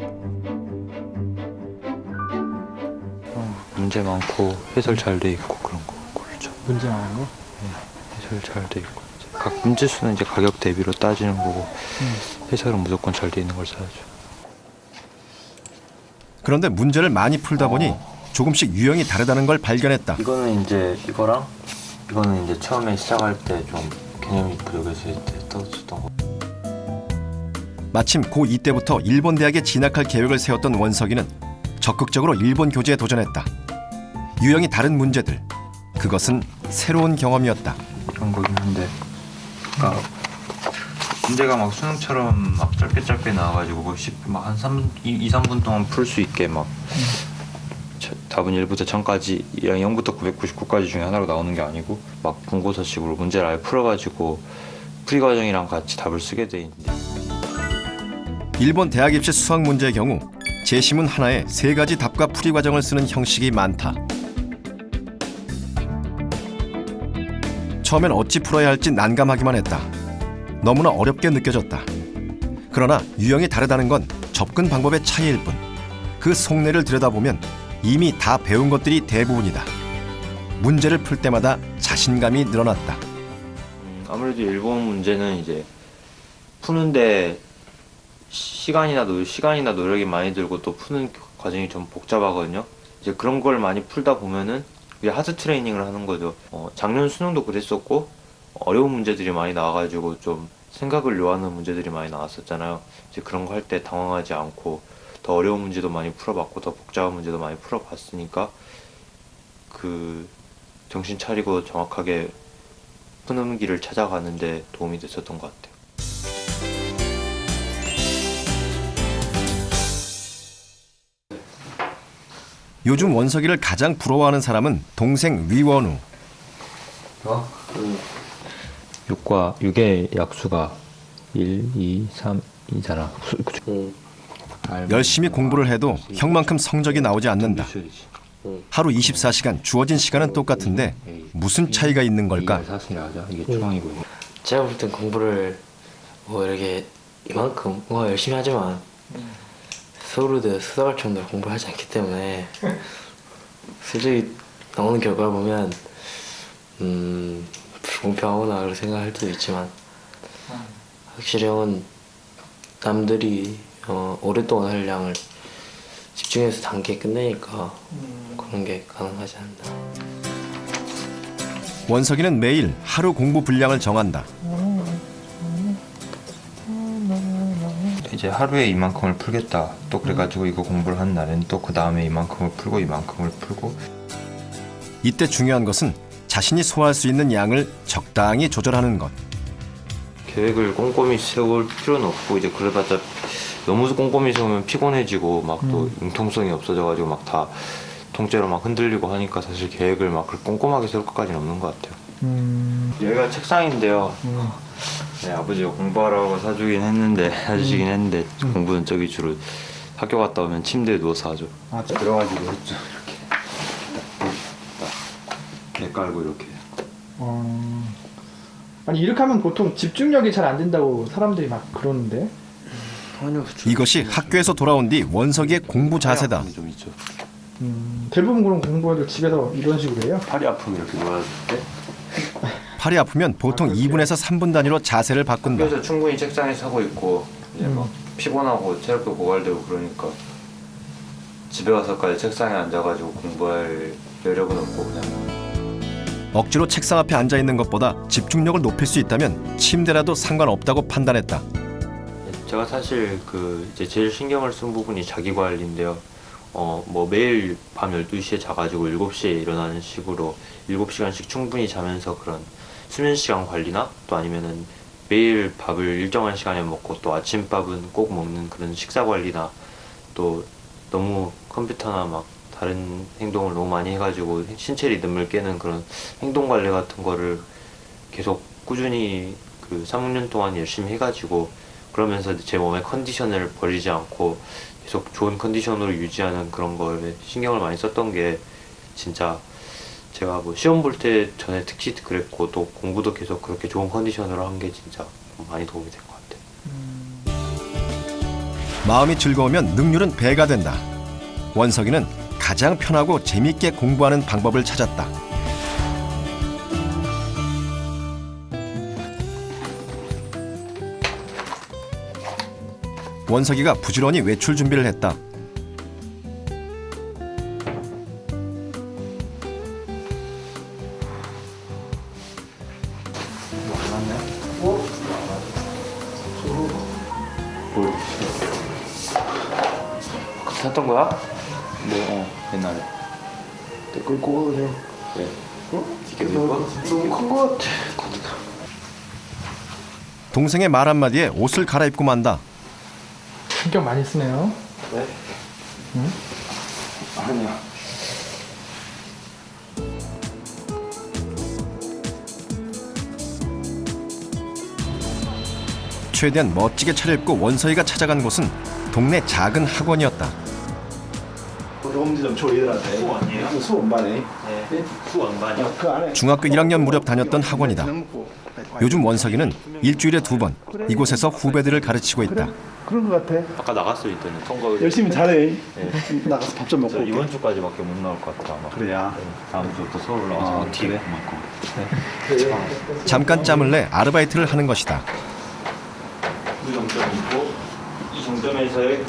문제 많고 해설 잘 돼 있고 그런 거 고르죠. 문제 많은 거? 네, 해설 잘 돼 있고 각 문제 수는 이제 가격 대비로 따지는 거고 해설은 무조건 잘 돼 있는 걸 사야죠. 그런데 문제를 많이 풀다 보니 조금씩 유형이 다르다는 걸 발견했다. 이거는 이제 이거랑 이거는 이제 처음에 시작할 때 좀 개념이 부족했을 때 떠줬던 거. 마침 고2 때부터 일본 대학에 진학할 계획을 세웠던 원석이는 적극적으로 일본 교재에 도전했다. 유형이 다른 문제들, 그것은 새로운 경험이었다. 그런 거긴 한데 그러니까 문제가 막 수능처럼 막 짧게 나와가지고 막 한 2-3분 동안 풀 수 있게 막 답은 1부터 1000까지 0부터 999까지 중에 하나로 나오는 게 아니고 막 본고서식으로 문제를 아예 풀어가지고 풀이 과정이랑 같이 답을 쓰게 돼 있는데 일본 대학 입시 수학 문제의 경우 제시문 하나에 3가지 답과 풀이 과정을 쓰는 형식이 많다. 처음엔 어찌 풀어야 할지 난감하기만 했다. 너무나 어렵게 느껴졌다. 그러나 유형이 다르다는 건 접근 방법의 차이일 뿐. 그 속내를 들여다보면 이미 다 배운 것들이 대부분이다. 문제를 풀 때마다 자신감이 늘어났다. 아무래도 일본 문제는 이제 푸는데 시간이나 노력이 많이 들고 또 푸는 과정이 좀 복잡하거든요. 이제 그런 걸 많이 풀다 보면은 이제 하드 트레이닝을 하는 거죠. 작년 수능도 그랬었고 어려운 문제들이 많이 나와가지고 좀 생각을 요하는 문제들이 많이 나왔었잖아요. 이제 그런 거 할 때 당황하지 않고 더 어려운 문제도 많이 풀어봤고 더 복잡한 문제도 많이 풀어봤으니까 그 정신 차리고 정확하게 푸는 길을 찾아가는 데 도움이 됐었던 것 같아요. 요즘 원석이를 가장 부러워하는 사람은 동생 위원우. 6의 약수가 1, 2, 3이잖아. 열심히 공부를 해도 형만큼 성적이 나오지 않는다. 하루 24시간 주어진 시간은 똑같은데 무슨 차이가 있는 걸까? 이게 중앙이고. 제가 볼 땐 공부를 뭐 이렇게 이만큼 뭔가 열심히 하지만 서울대 수사갈 정도로 공부를 하지 않기 때문에 솔직히 나오는 결과를 보면 불공평하구나 그렇게 생각할 때도 있지만 확실히 형은 남들이 오랫동안 할 양을 집중해서 단계에 끝내니까 그런 게 가능하지 않나. 원석이는 매일 하루 공부 분량을 정한다. 이제 하루에 이만큼을 풀겠다. 또 그래가지고 이거 공부를 한 날엔 또 그 다음에 이만큼을 풀고 이만큼을 풀고. 이때 중요한 것은 자신이 소화할 수 있는 양을 적당히 조절하는 것. 계획을 꼼꼼히 세울 필요는 없고 이제 그러다가 너무 꼼꼼히 세우면 피곤해지고 막 또 융통성이 없어져가지고 막 다 통째로 막 흔들리고 하니까 사실 계획을 막 그렇게 꼼꼼하게 세울 것까지는 없는 것 같아요. 여기가 책상인데요. 네, 아버지가 공부하라고 사주긴 했는데 사주시긴 했는데 공부는 저기 주로 학교 갔다 오면 침대에 누워서 하죠. 들어가지고 했죠. 이렇게 배 깔고 이렇게. 아니 이렇게 하면 보통 집중력이 잘 안 된다고 사람들이 막 그러는데. 이것이 학교에서 돌아온 뒤 원석이의 공부 자세다. 좀 있죠. 대부분 그런 공부를 집에서 이런 식으로 해요? 팔이 아프면 이렇게 놓았을 때. 팔이 아프면 보통 2분에서 3분 단위로 자세를 바꾼다. 학교에서 충분히 책상에서 하고 있고 이제 막 피곤하고 체력도 고갈되고 그러니까 집에 와서까지 책상에 앉아가지고 공부할 여력은 없고 그냥. 억지로 책상 앞에 앉아 있는 것보다 집중력을 높일 수 있다면 침대라도 상관없다고 판단했다. 제가 사실 그 이제 제일 신경을 쓴 부분이 자기 관리인데요. 뭐 매일 밤 12시에 자가지고 7시에 일어나는 식으로 7시간씩 충분히 자면서 그런 수면 시간 관리나 또 아니면은 매일 밥을 일정한 시간에 먹고 또 아침밥은 꼭 먹는 그런 식사 관리나 또 너무 컴퓨터나 막 다른 행동을 너무 많이 해가지고 신체 리듬을 깨는 그런 행동 관리 같은 거를 계속 꾸준히 그 3학년 동안 열심히 해가지고 그러면서 제 몸의 컨디션을 버리지 않고 계속 좋은 컨디션으로 유지하는 그런 거에 신경을 많이 썼던 게 진짜 제가 뭐 시험 볼 때 전에 특히 그랬고 또 공부도 계속 그렇게 좋은 컨디션으로 한 게 진짜 많이 도움이 된 것 같아요. 마음이 즐거우면 능률은 배가 된다. 원석이는 가장 편하고 재미있게 공부하는 방법을 찾았다. 원석이가 부지런히 외출 준비를 했다. 샀던 거야? 네, 옛날에. 댓글 꼬아주세요. 네. 이게 너무 큰 거 같아. 동생의 말 한마디에 옷을 갈아입고 만다. 신경 많이 쓰네요. 네? 응? 아니야. 최대한 멋지게 차려입고 원석이가 찾아간 곳은 동네 작은 학원이었다. 조금 좀 저희들한테 수원이에요? 수원반에. 네. 수원반이요? 그 안에 중학교 1학년 무렵 다녔던 학원이다. 요즘 원석이는 일주일에 2번 이곳에서 후배들을 가르치고 있다. 그런 거 같아. 아까 나갔을 때는 통과 열심히 잘해. 네. 나가서 밥 좀 먹고. 저 이번 주까지밖에 못 나올 것 같아 아마. 그래야. 네. 다음 주부터 서울 나와서 그래? 잠깐 짬을 내 아르바이트를 하는 것이다. 그 정점이 있고 이 정점에서의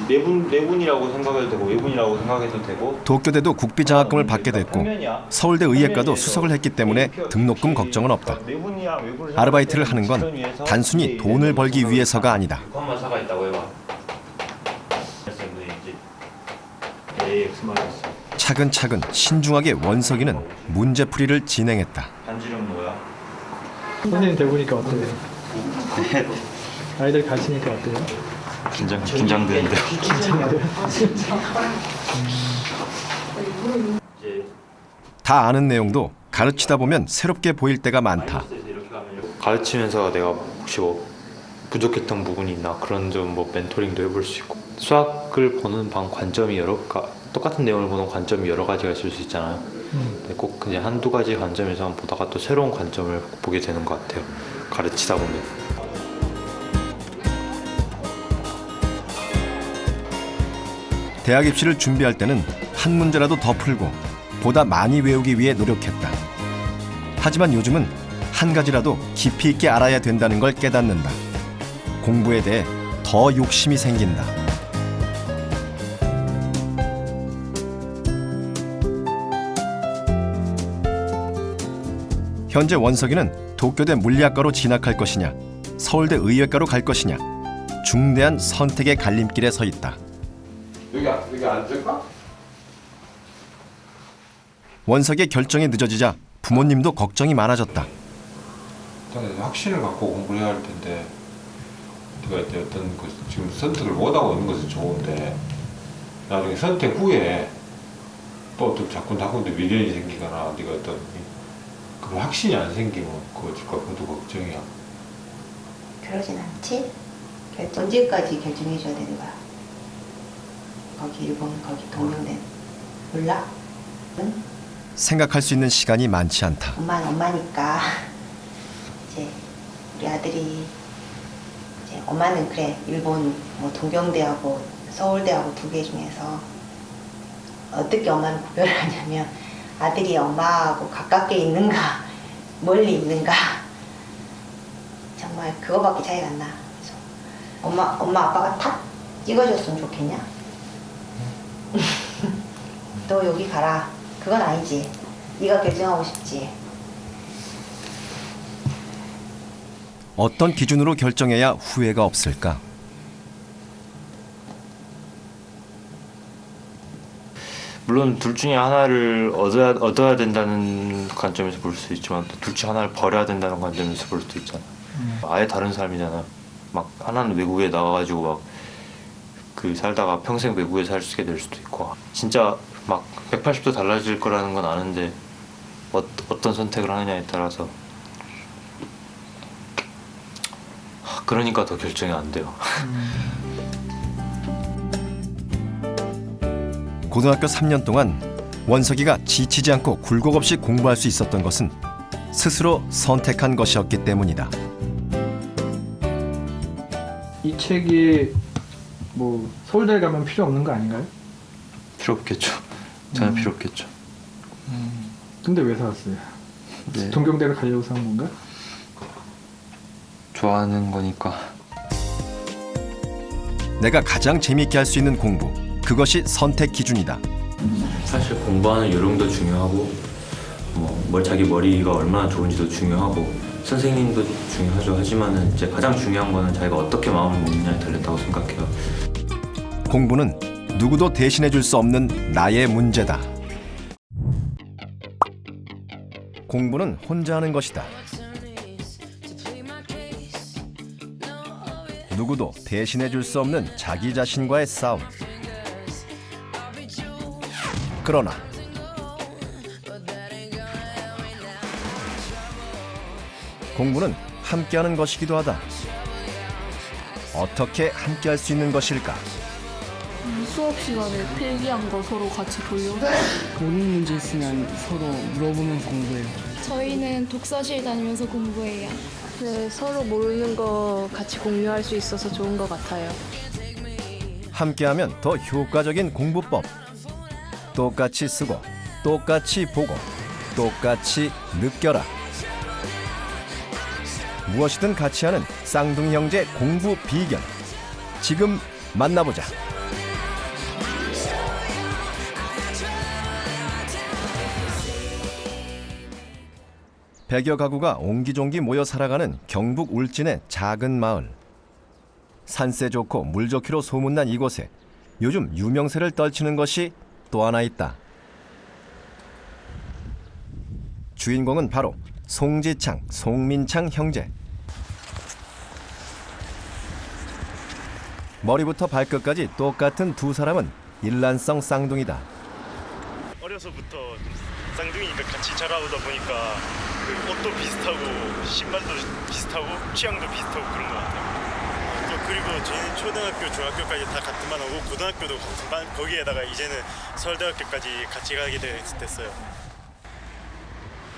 내분이라고 생각해도 되고 외분이라고 생각해도 되고 도쿄대도 국비장학금을 받게 됐고 서울대 의예과도 수석을 했기 때문에 등록금 걱정은 없다. 아르바이트를 하는 건 단순히 돈을 벌기 위해서가 아니다. 관마사가 있다고 해봐. 차근차근 신중하게 원석이는 문제풀이를 진행했다. 반지름 뭐야? 선생님 돼보니까 어때요? 아이들 가르치니까 어때요? 긴장되는데. 다 아는 내용도 가르치다 보면 새롭게 보일 때가 많다. 가르치면서 내가 혹시 뭐 부족했던 부분이 있나 그런 좀 뭐 멘토링도 해볼 수 있고 수학을 보는 관점이 똑같은 내용을 보는 관점이 여러 가지가 있을 수 있잖아요. 근데 꼭 그냥 한두 가지 관점에서만 보다가 또 새로운 관점을 보게 되는 것 같아요. 가르치다 보면. 대학 입시를 준비할 때는 한 문제라도 더 풀고 보다 많이 외우기 위해 노력했다. 하지만 요즘은 한 가지라도 깊이 있게 알아야 된다는 걸 깨닫는다. 공부에 대해 더 욕심이 생긴다. 현재 원석이는 도쿄대 물리학과로 진학할 것이냐, 서울대 의예과로 갈 것이냐, 중대한 선택의 갈림길에 서 있다. 여기 앉을까? 원석의 결정이 늦어지자 부모님도 걱정이 많아졌다. 확신을 갖고 공부를 해야 할 텐데 네가 이제 어떤 지금 선택을 못하고 있는 것은 좋은데 나중에 선택 후에 또 자꾸자꾸 미련이 생기거나 네가 어떤 그 확신이 안 생기면 그것도 걱정이야. 그러진 않지? 언제까지 결정해줘야 되는 거야? 거기 일본, 거기 동명대 몰라? 응? 생각할 수 있는 시간이 많지 않다. 엄마는 엄마니까 이제 우리 아들이 이제 엄마는 그래 일본 뭐 동경대하고 서울대하고 두 개 중에서 어떻게 엄마는 구별을 하냐면 아들이 엄마하고 가깝게 있는가 멀리 있는가 정말 그거밖에 차이가 안 나. 그래서 엄마 아빠가 탁 찍어줬으면 좋겠냐? 너 여기 가라. 그건 아니지. 네가 결정하고 싶지. 어떤 기준으로 결정해야 후회가 없을까? 물론 둘 중에 하나를 얻어야 된다는 관점에서 볼 수 있지만 또 둘 중 하나를 버려야 된다는 관점에서 볼 수도 있잖아. 아예 다른 삶이잖아. 막 하나는 외국에 나가가지고 막 그 살다가 평생 외국에 살게 될 수도 있고 진짜 막 180도 달라질 거라는 건 아는데 어떤 선택을 하느냐에 따라서 그러니까 더 결정이 안 돼요. 고등학교 3년 동안 원석이가 지치지 않고 굴곡 없이 공부할 수 있었던 것은 스스로 선택한 것이었기 때문이다. 이 책이 뭐 서울대 가면 필요 없는 거 아닌가요? 필요 없겠죠. 전혀 필요 없겠죠. 근데 왜 사왔어요? 네. 동경대를 가려고 사온 건가? 좋아하는 거니까. 내가 가장 재미있게 할 수 있는 공부, 그것이 선택 기준이다. 사실 공부하는 요령도 중요하고 자기 머리가 얼마나 좋은지도 중요하고 선생님도 중요하죠. 하지만은 이제 가장 중요한 거는 자기가 어떻게 마음을 먹느냐에 달렸다고 생각해요. 공부는 누구도 대신해 줄 수 없는 나의 문제다. 공부는 혼자 하는 것이다. 누구도 대신해 줄 수 없는 자기 자신과의 싸움. 그러나 공부는 함께하는 것이기도 하다. 어떻게 함께할 수 있는 것일까? 수업 시간에 필기한 거 서로 같이 돌려. 모르는 문제 있으면 서로 물어보면서 공부해요. 저희는 독서실 다니면서 공부해요. 네, 서로 모르는 거 같이 공유할 수 있어서 좋은 것 같아요. 함께하면 더 효과적인 공부법. 똑같이 쓰고, 똑같이 보고, 똑같이 느껴라. 무엇이든 같이 하는 쌍둥이 형제 공부 비결. 지금 만나보자. 100여 가구가 옹기종기 모여 살아가는 경북 울진의 작은 마을. 산세 좋고 물 좋기로 소문난 이곳에 요즘 유명세를 떨치는 것이 또 하나 있다. 주인공은 바로 송지창, 송민창 형제. 머리부터 발끝까지 똑같은 두 사람은 일란성 쌍둥이다. 어려서부터 쌍둥이니까 같이 자라오다 보니까 그 옷도 비슷하고 신발도 비슷하고 취향도 비슷하고 그런 것 같아요. 또 그리고 저희는 초등학교, 중학교까지 다 같은 반 오고 고등학교도 같은 반, 거기에다가 이제는 서울대학교까지 같이 가게 됐어요.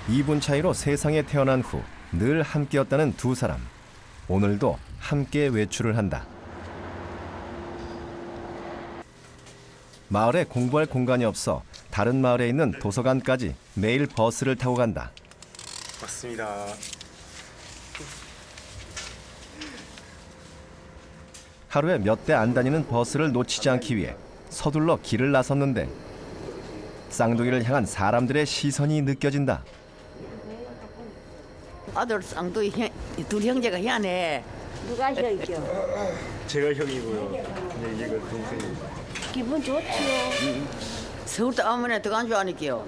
2분 차이로 세상에 태어난 후 늘 함께였다는 두 사람. 오늘도 함께 외출을 한다. 마을에 공부할 공간이 없어 다른 마을에 있는 도서관까지 매일 버스를 타고 간다. 맞습니다. 하루에 몇 대 안 다니는 버스를 놓치지 않기 위해 서둘러 길을 나섰는데 쌍둥이를 향한 사람들의 시선이 느껴진다. 아들 쌍둥이 둘 형제가 희한해. 누가 형이요? 제가 형이고요. 얘가 동생이고. 기분 좋지요. 서울도 아무나 더 간 줄 아니게요.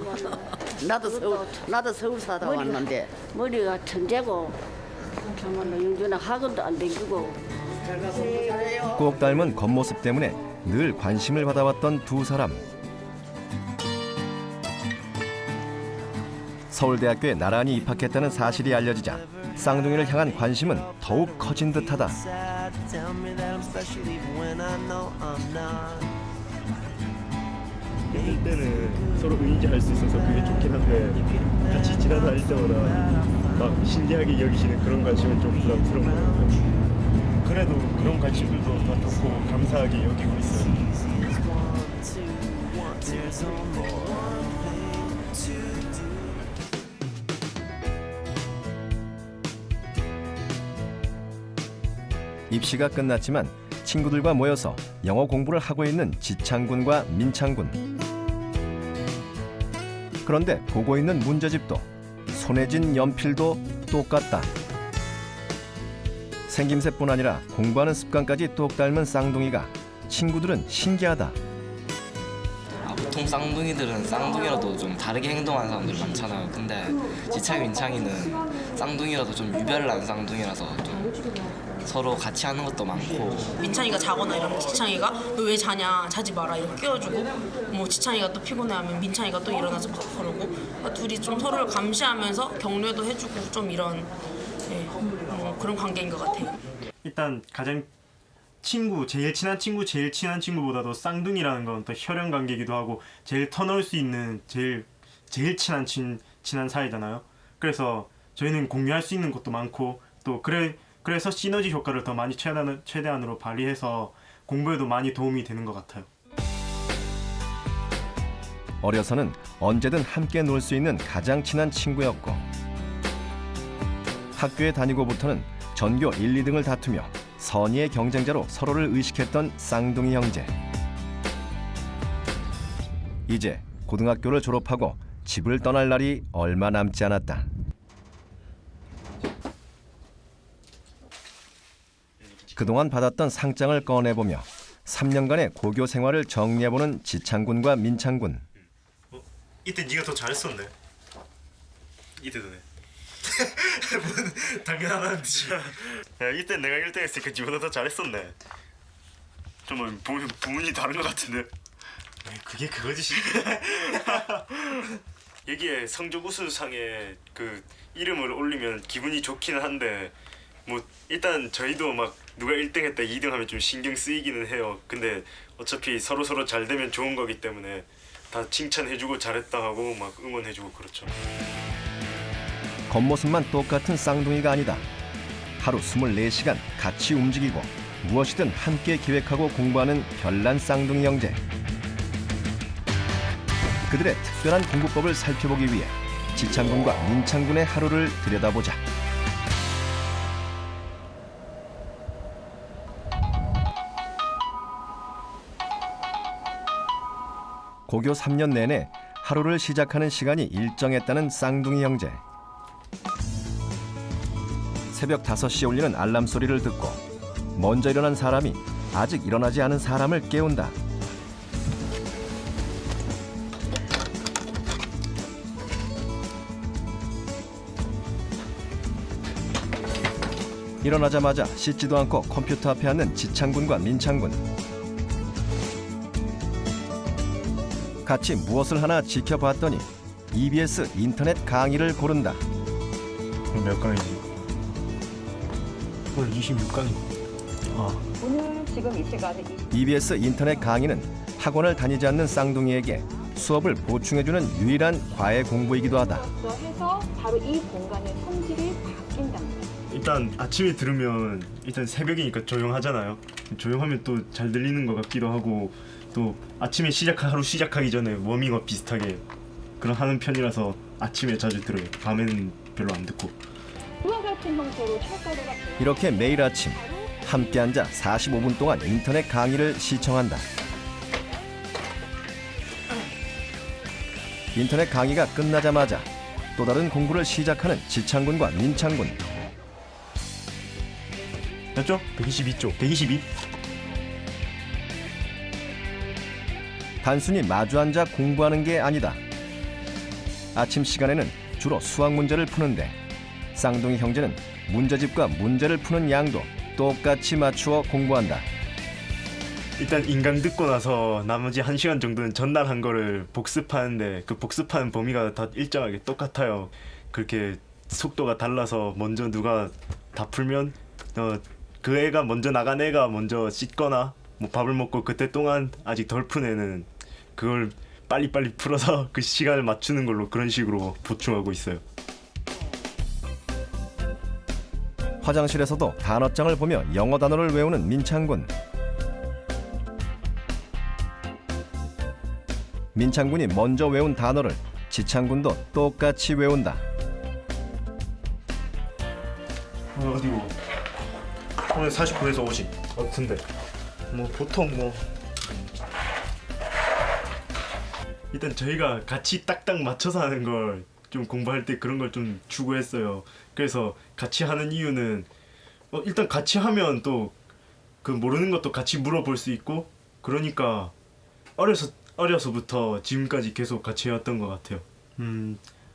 나도 서울 사다 왔는데. 머리가 천재고 정말로 영준아 학원도 안 다니고. 꼭 닮은 겉모습 때문에 늘 관심을 받아왔던 두 사람. 서울대학교에 나란히 입학했다는 사실이 알려지자 쌍둥이를 향한 관심은 더욱 커진 듯하다. 어릴 때는 서로 의지할 수 있어서 그게 좋긴 한데 같이 지나다닐 때마다 막 신기하게 여기시는 그런 관심은 좀 부담스러운 것 같아요. 그래도 그런 관심들도 다 좋고 감사하게 여기고 있어요. 입시가 끝났지만 친구들과 모여서 영어 공부를 하고 있는 지창군과 민창군. 그런데 보고 있는 문제집도 손에 쥔 연필도 똑같다. 생김새뿐 아니라 공부하는 습관까지 똑 닮은 쌍둥이가 친구들은 신기하다. 보통 보통 쌍둥이들은 쌍둥이라도 좀 다르게 행동하는 사람들이 많잖아요. 근데 지창이 민창이는 쌍둥이라도 좀 유별난 쌍둥이라서 좀 서로 같이 하는 것도 많고. 민찬이가 자거나 이러면 지창이가 너 왜 자냐, 자지 마라 이렇게 깨워주고, 뭐 지창이가 또 피곤해하면 민찬이가 또 일어나서 막 그러고, 그러니까 둘이 좀 서로를 감시하면서 격려도 해주고 좀 이런 그런 관계인 것 같아요. 일단 가장 제일 친한 친구보다도 쌍둥이라는 건 또 혈연 관계이기도 하고 제일 터놓을 수 있는 제일 친한 사이잖아요. 그래서 저희는 공유할 수 있는 것도 많고 또 그래서 시너지 효과를 더 많이 최대한으로 발휘해서 공부에도 많이 도움이 되는 것 같아요. 어려서는 언제든 함께 놀 수 있는 가장 친한 친구였고 학교에 다니고부터는 전교 1, 2등을 다투며 선의의 경쟁자로 서로를 의식했던 쌍둥이 형제. 이제 고등학교를 졸업하고 집을 떠날 날이 얼마 남지 않았다. 그동안 받았던 상장을 꺼내보며 3년간의 고교 생활을 정리해보는 지창군과 민창군. 이때 네가 더 잘했었네. 이때도 네. 당연하다는 듯이. 야, 이때 내가 1등 했으니까 니보다 더 잘했었네. 좀 부문이 다른 것 같은데. 그게 그거지. 여기에 성적 우수상에 그 이름을 올리면 기분이 좋기는 한데 뭐 일단 저희도 막 누가 1등 했다 2등 하면 좀 신경 쓰이기는 해요. 근데 어차피 서로 잘 되면 좋은 거기 때문에 다 칭찬해주고 잘했다 하고 막 응원해주고 그렇죠. 겉모습만 똑같은 쌍둥이가 아니다. 하루 24시간 같이 움직이고 무엇이든 함께 기획하고 공부하는 별난 쌍둥이 형제. 그들의 특별한 공부법을 살펴보기 위해 지창군과 민창군의 하루를 들여다보자. 고교 3년 내내 하루를 시작하는 시간이 일정했다는 쌍둥이 형제. 새벽 5시에 울리는 알람 소리를 듣고 먼저 일어난 사람이 아직 일어나지 않은 사람을 깨운다. 일어나자마자 씻지도 않고 컴퓨터 앞에 앉는 지창군과 민창군. 같이 무엇을 하나 지켜봤더니 EBS 인터넷 강의를 고른다. 몇 강이지? 오늘 26강이네. 오늘 지금 이 시간에 EBS 인터넷 강의는 학원을 다니지 않는 쌍둥이에게 수업을 보충해주는 유일한 과외 공부이기도 하다. 해서 바로 이 공간의 성질이 바뀐답니다. 일단 아침에 들으면 일단 새벽이니까 조용하잖아요. 조용하면 또 잘 들리는 것 같기도 하고 또 아침에 하루 시작하기 전에 워밍업 비슷하게 그런 하는 편이라서 아침에 자주 들어요. 밤에는 별로 안 듣고. 이와 같은 형태로 철가루가 이렇게 매일 아침 함께 앉아 45분 동안 인터넷 강의를 시청한다. 인터넷 강의가 끝나자마자 또 다른 공부를 시작하는 지창군과 민창군. 몇 조? 122조. 122? 단순히 마주 앉아 공부하는 게 아니다. 아침 시간에는 주로 수학 문제를 푸는데 쌍둥이 형제는 문제집과 문제를 푸는 양도 똑같이 맞추어 공부한다. 일단 인강 듣고 나서 나머지 1시간 정도는 전날 한 거를 복습하는데 그 복습하는 범위가 다 일정하게 똑같아요. 그렇게 속도가 달라서 먼저 누가 다 풀면 그 애가 먼저 나간 애가 먼저 씻거나 뭐 밥을 먹고 그때 동안 아직 덜 푼 애는 그걸 빨리빨리 풀어서 그 시간을 맞추는 걸로 그런 식으로 보충하고 있어요. 화장실에서도 단어장을 보며 영어 단어를 외우는 민창군. 민창군이 먼저 외운 단어를 지창군도 똑같이 외운다. 어디고? 오늘 49에서 50 같은데 뭐 보통 뭐 일단 저희가 같이 딱딱 맞춰서 하는 걸 좀 공부할 때 그런 걸 좀 추구했어요. 그래서 같이 하는 이유는 일단 같이 하면 또 그 모르는 것도 같이 물어볼 수 있고 그러니까 어려서부터 지금까지 계속 같이 해왔던 것 같아요.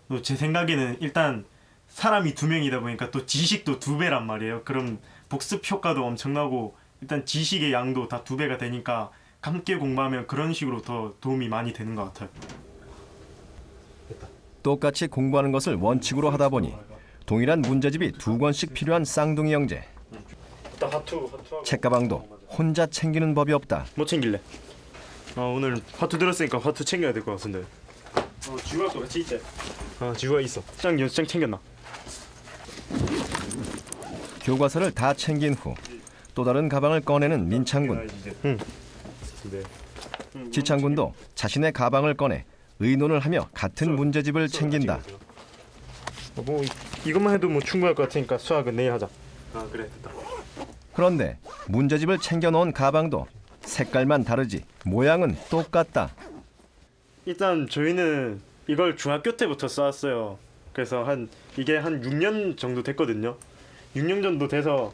또 제 생각에는 일단 사람이 2명이다 보니까 또 지식도 2배란 말이에요. 그럼 복습 효과도 엄청나고 일단 지식의 양도 다 2배가 되니까 함께 공부하면 그런 식으로 더 도움이 많이 되는 것 같아요. 똑같이 공부하는 것을 원칙으로 하다 보니 동일한 문제집이 2권씩 필요한 쌍둥이 형제. 책가방도 혼자 챙기는 법이 없다. 뭐 챙길래? 오늘 화투 들었으니까 화투 챙겨야 될 것 같은데. 지우가 또 같이 있지? 지우가 있어. 연습장 챙겼나? 교과서를 다 챙긴 후 또 다른 가방을 꺼내는 민창군. 지창군도 자신의 가방을 꺼내 의논을 하며 같은 문제집을 챙긴다. 뭐 이것만 해도 뭐 충분할 것 같으니까 수학은 내일 하자. 그래 됐다. 그런데 문제집을 챙겨놓은 가방도 색깔만 다르지 모양은 똑같다. 일단 저희는 이걸 중학교 때부터 써왔어요. 그래서 이게 한 6년 정도 됐거든요. 6년 정도 돼서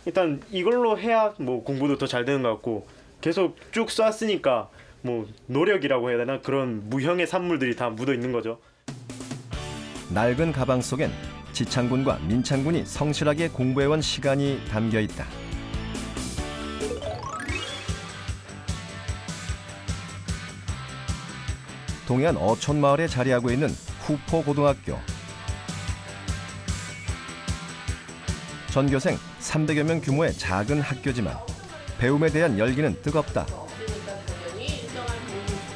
일단 이걸로 해야 뭐 공부도 더 잘 되는 것 같고 계속 쭉 써왔으니까 뭐 노력이라고 해야 되나 그런 무형의 산물들이 다 묻어 있는 거죠. 낡은 가방 속엔 지창군과 민창군이 성실하게 공부해온 시간이 담겨 있다. 동해안 어촌마을에 자리하고 있는 후포고등학교. 전교생 300여 명 규모의 작은 학교지만 배움에 대한 열기는 뜨겁다.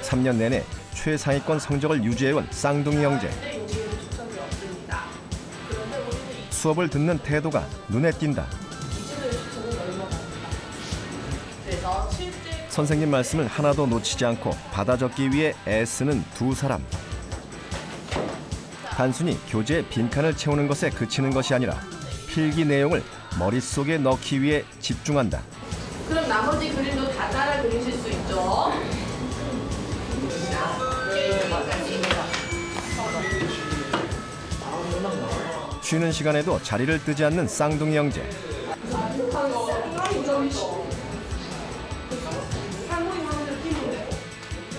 3년 내내 최상위권 성적을 유지해온 쌍둥이 형제. 수업을 듣는 태도가 눈에 띈다. 선생님 말씀을 하나도 놓치지 않고 받아 적기 위해 애쓰는 2사람. 단순히 교재에 빈칸을 채우는 것에 그치는 것이 아니라 필기 내용을 머릿속에 넣기 위해 집중한다. 그럼 나머지 그림도 다 따라 그리실 수 있죠? 쉬는 시간에도 자리를 뜨지 않는 쌍둥이 형제.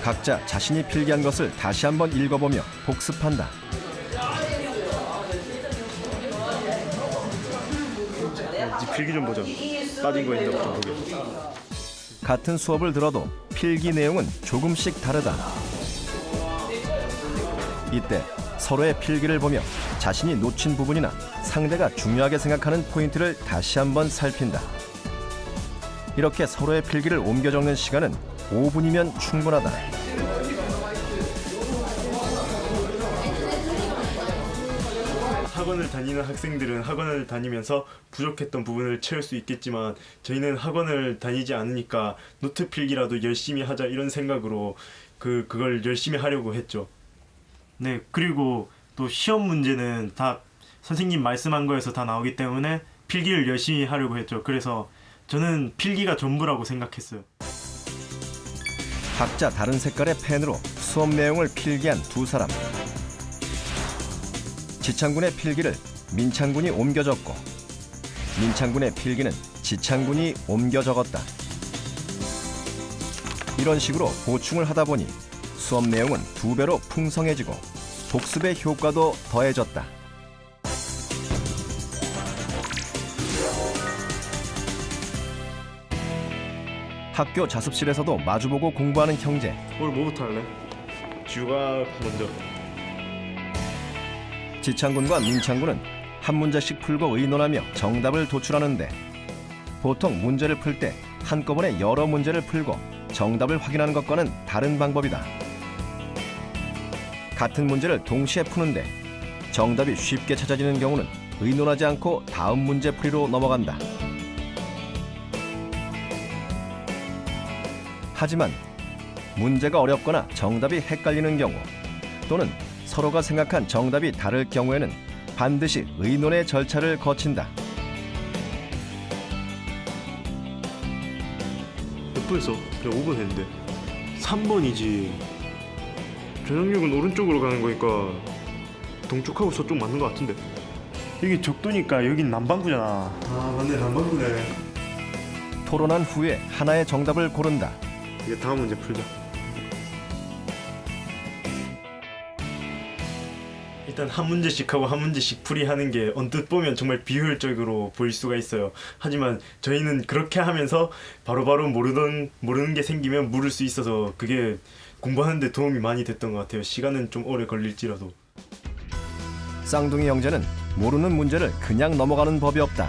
각자 자신이 필기한 것을 다시 한번 읽어보며 복습한다. 필기 좀 보자. 빠진 거 있나 좀 보게. 같은 수업을 들어도 필기 내용은 조금씩 다르다. 이때 서로의 필기를 보며 자신이 놓친 부분이나 상대가 중요하게 생각하는 포인트를 다시 한번 살핀다. 이렇게 서로의 필기를 옮겨 적는 시간은 5분이면 충분하다. 학원을 다니는 학생들은 학원을 다니면서 부족했던 부분을 채울 수 있겠지만 저희는 학원을 다니지 않으니까 노트 필기라도 열심히 하자 이런 생각으로 그걸 열심히 하려고 했죠. 네, 그리고 또 시험 문제는 다 선생님 말씀한 거에서 다 나오기 때문에 필기를 열심히 하려고 했죠. 그래서 저는 필기가 전부라고 생각했어요. 각자 다른 색깔의 펜으로 수업 내용을 필기한 2사람. 지창군의 필기를 민창군이 옮겨 적고 민창군의 필기는 지창군이 옮겨 적었다. 이런 식으로 보충을 하다 보니 수업 내용은 2배로 풍성해지고 복습의 효과도 더해졌다. 학교 자습실에서도 마주보고 공부하는 형제. 오늘 뭐부터 할래? 지우가 먼저. 지창군과 민창군은 한 문제씩 풀고 의논하며 정답을 도출하는데 보통 문제를 풀 때 한꺼번에 여러 문제를 풀고 정답을 확인하는 것과는 다른 방법이다. 같은 문제를 동시에 푸는데 정답이 쉽게 찾아지는 경우는 의논하지 않고 다음 문제 풀이로 넘어간다. 하지만 문제가 어렵거나 정답이 헷갈리는 경우 또는 서로가 생각한 정답이 다를 경우에는 반드시 의논의 절차를 거친다. 몇 분 했어? 그래 5분 했는데 3번이지. 전형력은 오른쪽으로 가는 거니까 동쪽하고 서쪽 맞는 거 같은데. 여기 적도니까 여긴 남반구잖아. 아 맞네, 남반구네. 토론한 후에 하나의 정답을 고른다. 이제 다음 문제 풀자. 일단 한 문제씩 하고 한 문제씩 풀이하는 게 언뜻 보면 정말 비효율적으로 보일 수가 있어요. 하지만 저희는 그렇게 하면서 바로바로 모르는 게 생기면 물을 수 있어서 그게 공부하는 데 도움이 많이 됐던 것 같아요. 시간은 좀 오래 걸릴지라도. 쌍둥이 형제는 모르는 문제를 그냥 넘어가는 법이 없다.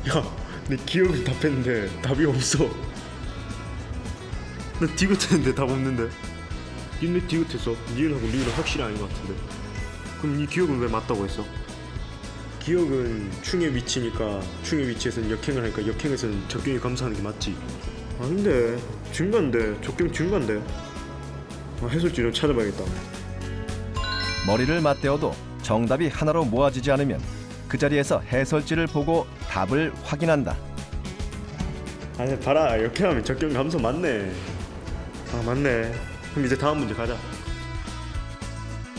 야, 내 기억은 답했는데 답이 없어. 나 디귿했는데 답 없는데. 니네 디귿했어. 니은하고 리은은 확실히 아닌 것 같은데. 그럼 니 기억은 왜 맞다고 했어? 기억은 충의 위치니까 충의 위치에서는 역행을 하니까 역행에서는 적경이 감소하는 게 맞지. 아닌데 증가인데 적경 증가인데. 해설지 좀 찾아봐야겠다. 머리를 맞대어도 정답이 하나로 모아지지 않으면 그 자리에서 해설지를 보고 답을 확인한다. 아니 봐라, 역행하면 적경 감소 맞네. 아 맞네. 그럼 이제 다음 문제 가자.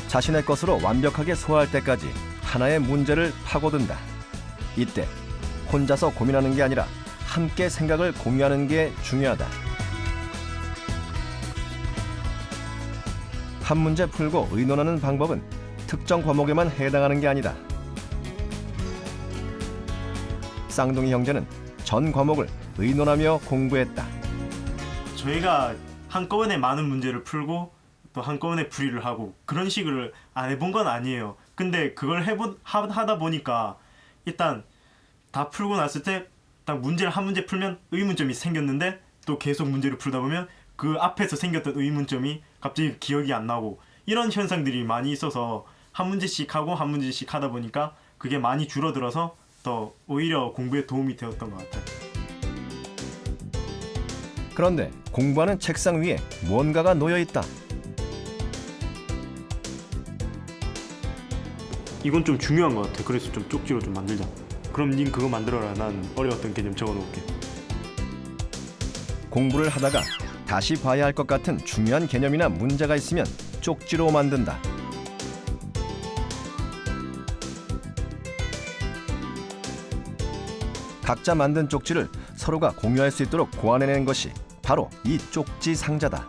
자신의 것으로 완벽하게 소화할 때까지 하나의 문제를 파고든다. 이때 혼자서 고민하는 게 아니라 함께 생각을 공유하는 게 중요하다. 한 문제 풀고 의논하는 방법은 특정 과목에만 해당하는 게 아니다. 쌍둥이 형제는 전 과목을 의논하며 공부했다. 저희가 한꺼번에 많은 문제를 풀고 또 한꺼번에 풀이를 하고 그런 식을 안 해본 건 아니에요. 근데 그걸 하다 보니까 일단 다 풀고 났을 때 딱 문제를 한 문제 풀면 의문점이 생겼는데 또 계속 문제를 풀다 보면 그 앞에서 생겼던 의문점이 갑자기 기억이 안 나고 이런 현상들이 많이 있어서 한 문제씩 하고 한 문제씩 하다 보니까 그게 많이 줄어들어서 더 오히려 공부에 도움이 되었던 것 같아요. 그런데 공부하는 책상 위에 무언가가 놓여 있다. 이건 좀 중요한 것 같아. 그래서 좀 쪽지로 좀 만들자. 그럼 닌 그거 만들어라. 난 어려웠던 개념 적어놓을게. 공부를 하다가 다시 봐야 할 것 같은 중요한 개념이나 문제가 있으면 쪽지로 만든다. 각자 만든 쪽지를 서로가 공유할 수 있도록 고안해낸 것이 바로 이 쪽지 상자다.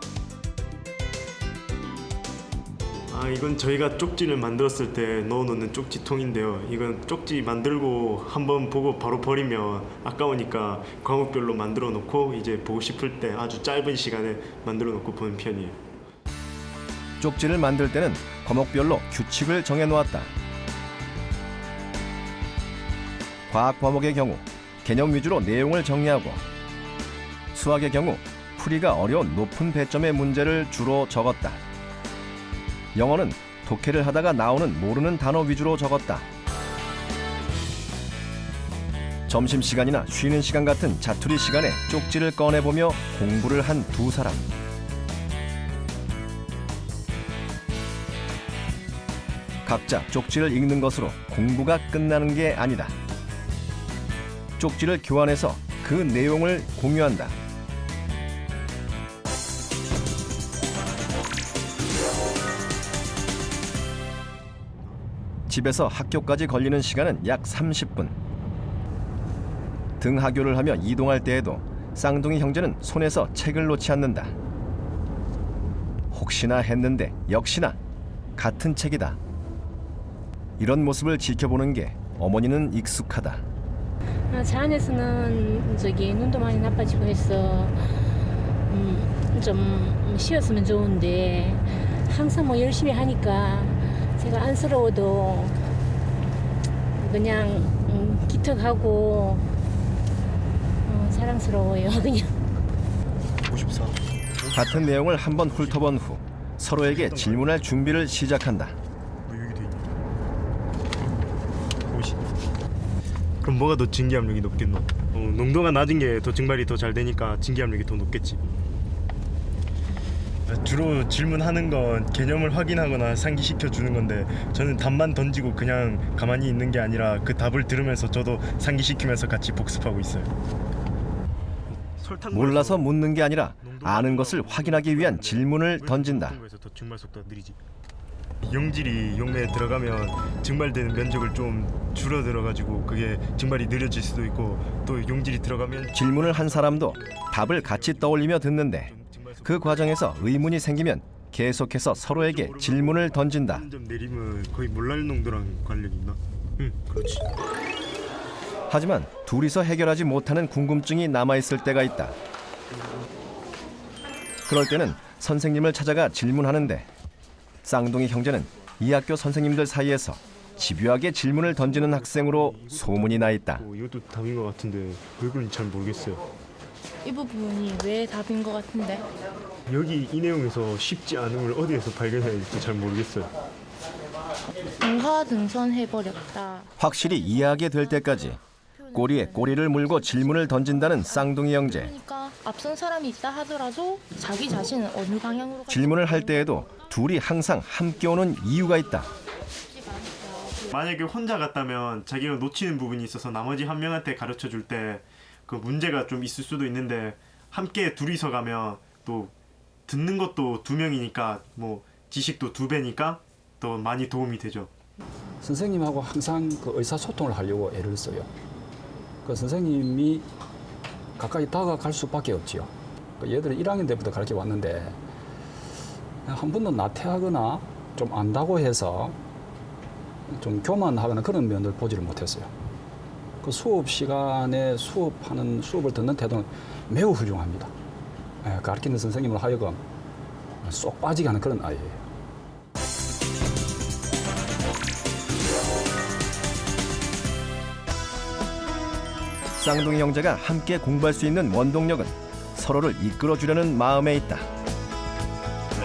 아, 이건 저희가 쪽지를 만들었을 때 넣어놓는 쪽지통인데요. 이건 쪽지 만들고 한번 보고 바로 버리면 아까우니까 과목별로 만들어 놓고 이제 보고 싶을 때 아주 짧은 시간에 만들어 놓고 보는 편이에요. 쪽지를 만들 때는 과목별로 규칙을 정해놓았다. 과학 과목의 경우 개념 위주로 내용을 정리하고, 수학의 경우 풀이가 어려운 높은 배점의 문제를 주로 적었다. 영어는 독해를 하다가 나오는 모르는 단어 위주로 적었다. 점심시간이나 쉬는 시간 같은 자투리 시간에 쪽지를 꺼내보며 공부를 한 두 사람. 각자 쪽지를 읽는 것으로 공부가 끝나는 게 아니다. 쪽지를 교환해서 그 내용을 공유한다. 집에서 학교까지 걸리는 시간은 약 30분. 등하교를 하며 이동할 때에도 쌍둥이 형제는 손에서 책을 놓지 않는다. 혹시나 했는데 역시나 같은 책이다. 이런 모습을 지켜보는 게 어머니는 익숙하다. 차 안에서는 눈도 많이 나빠지고 해서 좀 쉬었으면 좋은데 항상 뭐 열심히 하니까 제가 안쓰러워도 그냥 기특하고 사랑스러워요. 그냥. 54. 같은 내용을 한번 훑어본 후 서로에게 질문할 준비를 시작한다. 그럼 뭐가 더 증기압력이 높겠노? 농도가 낮은 게 더 증발이 더 잘 되니까 증기압력이 더 높겠지. 주로 질문하는 건 개념을 확인하거나 상기시켜 주는 건데 저는 답만 던지고 그냥 가만히 있는 게 아니라 그 답을 들으면서 저도 상기시키면서 같이 복습하고 있어요. 몰라서 묻는 게 아니라 아는 것을 확인하기 위한 질문을 던진다. 더 증발 속도가 느리지. 용질이 용매에 들어가면 증발되는 면적을 좀 줄어들어가지고 그게 증발이 느려질 수도 있고, 또 용질이 들어가면 질문을 한 사람도 답을 같이 떠올리며 듣는데 그 과정에서 의문이 생기면 계속해서 서로에게 질문을 던진다. 점 내리면 거의 몰랄농도랑 관련이 있나? 응, 그렇지. 하지만 둘이서 해결하지 못하는 궁금증이 남아있을 때가 있다. 그럴 때는 선생님을 찾아가 질문하는데 쌍둥이 형제는 이 학교 선생님들 사이에서 집요하게 질문을 던지는 학생으로 소문이 나 있다. 이것도 답인 것 같은데 왜 그런지 잘 모르겠어요. 이 부분이 왜 답인 것 같은데? 여기 이 내용에서 쉽지 않음을 어디에서 발견해야 될지 잘 모르겠어요. 등하등선해버렸다. 확실히 이해하게 될 때까지 꼬리에 꼬리를 물고 질문을 던진다는 쌍둥이 형제. 그러니까 앞선 사람이 있다 하더라도 자기 자신은 어느 방향으로 질문을 할 때에도 둘이 항상 함께 오는 이유가 있다. 만약에 혼자 갔다면 자기가 놓치는 부분이 있어서 나머지 한 명한테 가르쳐 줄 때 그 문제가 좀 있을 수도 있는데 함께 둘이서 가면 또 듣는 것도 2명이니까 뭐 지식도 2배니까 더 많이 도움이 되죠. 선생님하고 항상 그 의사소통을 하려고 애를 써요. 그 선생님이 가까이 다가갈 수밖에 없지요. 그 얘들은 1학년 때부터 가르쳐 왔는데 한 번도 나태하거나 좀 안다고 해서 좀 교만하거나 그런 면을 보지를 못했어요. 그 수업 시간에 수업을 듣는 태도는 매우 훌륭합니다. 가르치는 선생님을 하여금 쏙 빠지게 하는 그런 아이예요. 쌍둥이 형제가 함께 공부할 수 있는 원동력은 서로를 이끌어주려는 마음에 있다.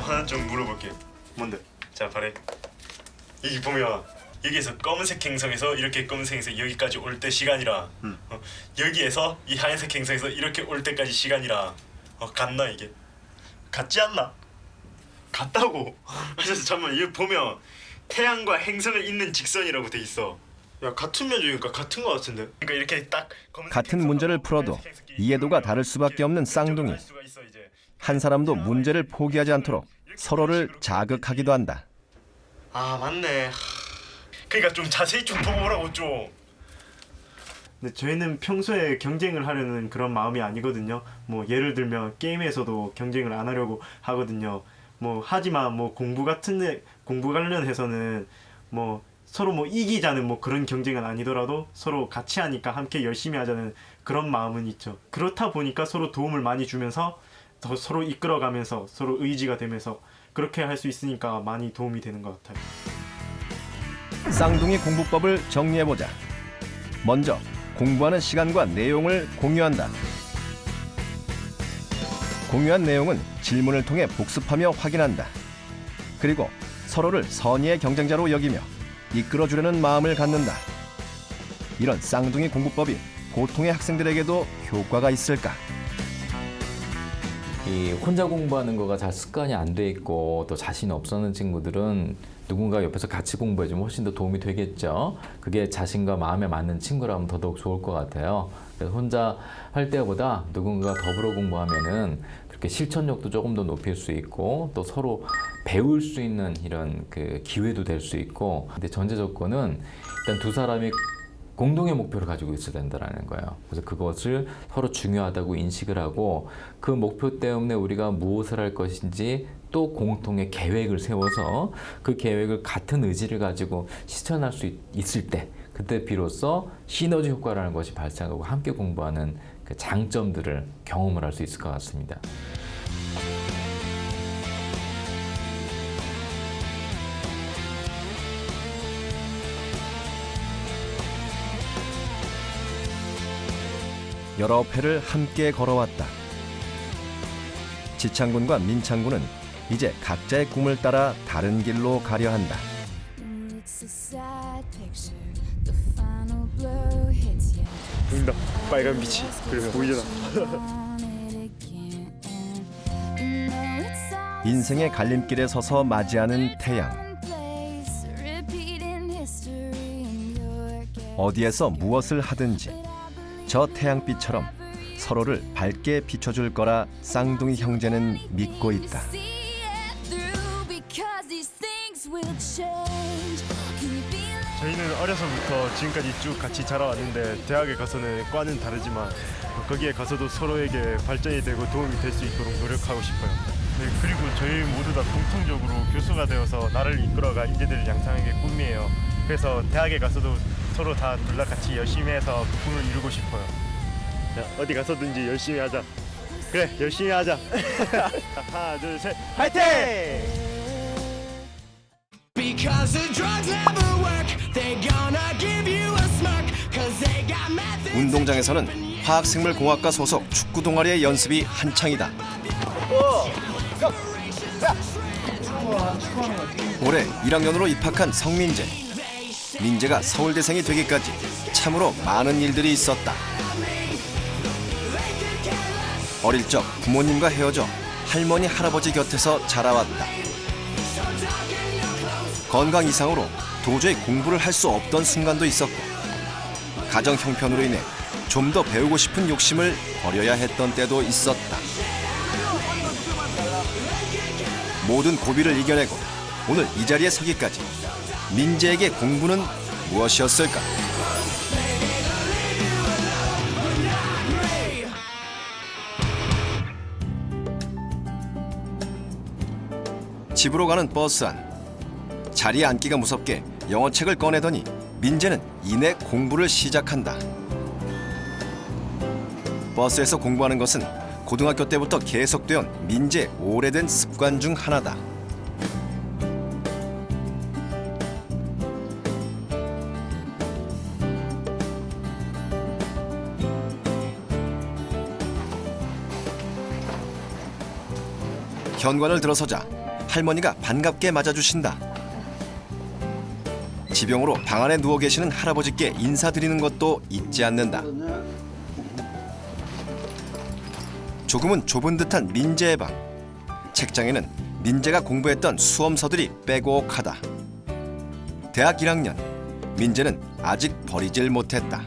하나 좀 물어볼게. 뭔데? 자, 바래. 여기 보면 여기에서 검은색 행성에서 이렇게 검은색 행성 여기까지 올 때 시간이라 여기에서 이 하얀색 행성에서 이렇게 올 때까지 시간이라 같나 이게? 같지 않나? 같다고. 그래서 잠깐만 여기 보면 태양과 행성을 잇는 직선이라고 돼 있어. 야, 같은 면적이니까 같은 거 같은데. 그러니까 이렇게 딱 같은 문제를 풀어도 이해도가 다를 수밖에 없는 쌍둥이. 한 사람도 문제를 포기하지 않도록 서로를 자극하기도 한다. 아, 맞네. 그러니까 좀 자세히 좀 보고 오라고 좀. 근데 저희는 평소에 경쟁을 하려는 그런 마음이 아니거든요. 뭐 예를 들면 게임에서도 경쟁을 안 하려고 하거든요. 뭐 하지만 뭐 공부 관련해서는 뭐 서로 뭐 이기자는 뭐 그런 경쟁은 아니더라도 서로 같이 하니까 함께 열심히 하자는 그런 마음은 있죠. 그렇다 보니까 서로 도움을 많이 주면서 더 서로 이끌어가면서 서로 의지가 되면서 그렇게 할 수 있으니까 많이 도움이 되는 것 같아요. 쌍둥이 공부법을 정리해보자. 먼저 공부하는 시간과 내용을 공유한다. 공유한 내용은 질문을 통해 복습하며 확인한다. 그리고 서로를 선의의 경쟁자로 여기며 이끌어주려는 마음을 갖는다. 이런 쌍둥이 공부법이 보통의 학생들에게도 효과가 있을까? 이 혼자 공부하는 거가 잘 습관이 안 돼 있고 또 자신이 없었는 친구들은 누군가 옆에서 같이 공부해주면 훨씬 더 도움이 되겠죠. 그게 자신과 마음에 맞는 친구라면 더더욱 좋을 것 같아요. 그래서 혼자 할 때보다 누군가 더불어 공부하면은 그렇게 실천력도 조금 더 높일 수 있고 또 서로 배울 수 있는 이런 그 기회도 될 수 있고, 근데 전제 조건은 일단 두 사람이 공동의 목표를 가지고 있어야 된다는 거예요. 그래서 그것을 서로 중요하다고 인식을 하고 그 목표 때문에 우리가 무엇을 할 것인지 또 공통의 계획을 세워서 그 계획을 같은 의지를 가지고 실천할 수 있을 때 그때 비로소 시너지 효과라는 것이 발생하고 함께 공부하는 그 장점들을 경험을 할 수 있을 것 같습니다. 여러 회를 함께 걸어왔다. 지창군과 민창군은 이제 각자의 꿈을 따라 다른 길로 가려 한다. 보인다. 빨간 빛이. 그러면 보이잖아. 인생의 갈림길에 서서 맞이하는 태양. 어디에서 무엇을 하든지 저 태양빛처럼 서로를 밝게 비춰줄 거라 쌍둥이 형제는 믿고 있다. 저희는 어려서부터 지금까지 쭉 같이 자라왔는데 대학에 가서는 과는 다르지만 거기에 가서도 서로에게 발전이 되고 도움이 될 수 있도록 노력하고 싶어요. 네, 그리고 저희 모두 다 공통적으로 교수가 되어서 나라를 이끌어가 인재들을 양성하는 게 꿈이에요. 그래서 대학에 가서도 서로 다 둘 다 같이 열심히 해서 그 꿈을 이루고 싶어요. 자, 어디 가서든지 열심히 하자. 그래, 열심히 하자. 하나, 둘, 셋, 화이팅! Because the drugs never work, they gonna give you a smirk. Cause they got method. 운동장에서는 화학생물공학과 소속 축구 동아리의 연습이 한창이다. 올해 1학년으로 입학한 성민재. 민재가 서울대생이 되기까지 참으로 많은 일들이 있었다. 어릴 적 부모님과 헤어져 할머니, 할아버지 곁에서 자라왔다. 건강 이상으로 도저히 공부를 할 수 없던 순간도 있었고, 가정 형편으로 인해 좀 더 배우고 싶은 욕심을 버려야 했던 때도 있었다. 모든 고비를 이겨내고 오늘 이 자리에 서기까지 민재에게 공부는 무엇이었을까? 집으로 가는 버스 안. 자리에 앉기가 무섭게 영어책을 꺼내더니 민재는 이내 공부를 시작한다. 버스에서 공부하는 것은 고등학교 때부터 계속되온 민재의 오래된 습관 중 하나다. 현관을 들어서자 할머니가 반갑게 맞아주신다. 지병으로 방 안에 누워 계시는 할아버지께 인사드리는 것도 잊지 않는다. 조금은 좁은 듯한 민재의 방. 책장에는 민재가 공부했던 수험서들이 빼곡하다. 대학 1학년, 민재는 아직 버리질 못했다.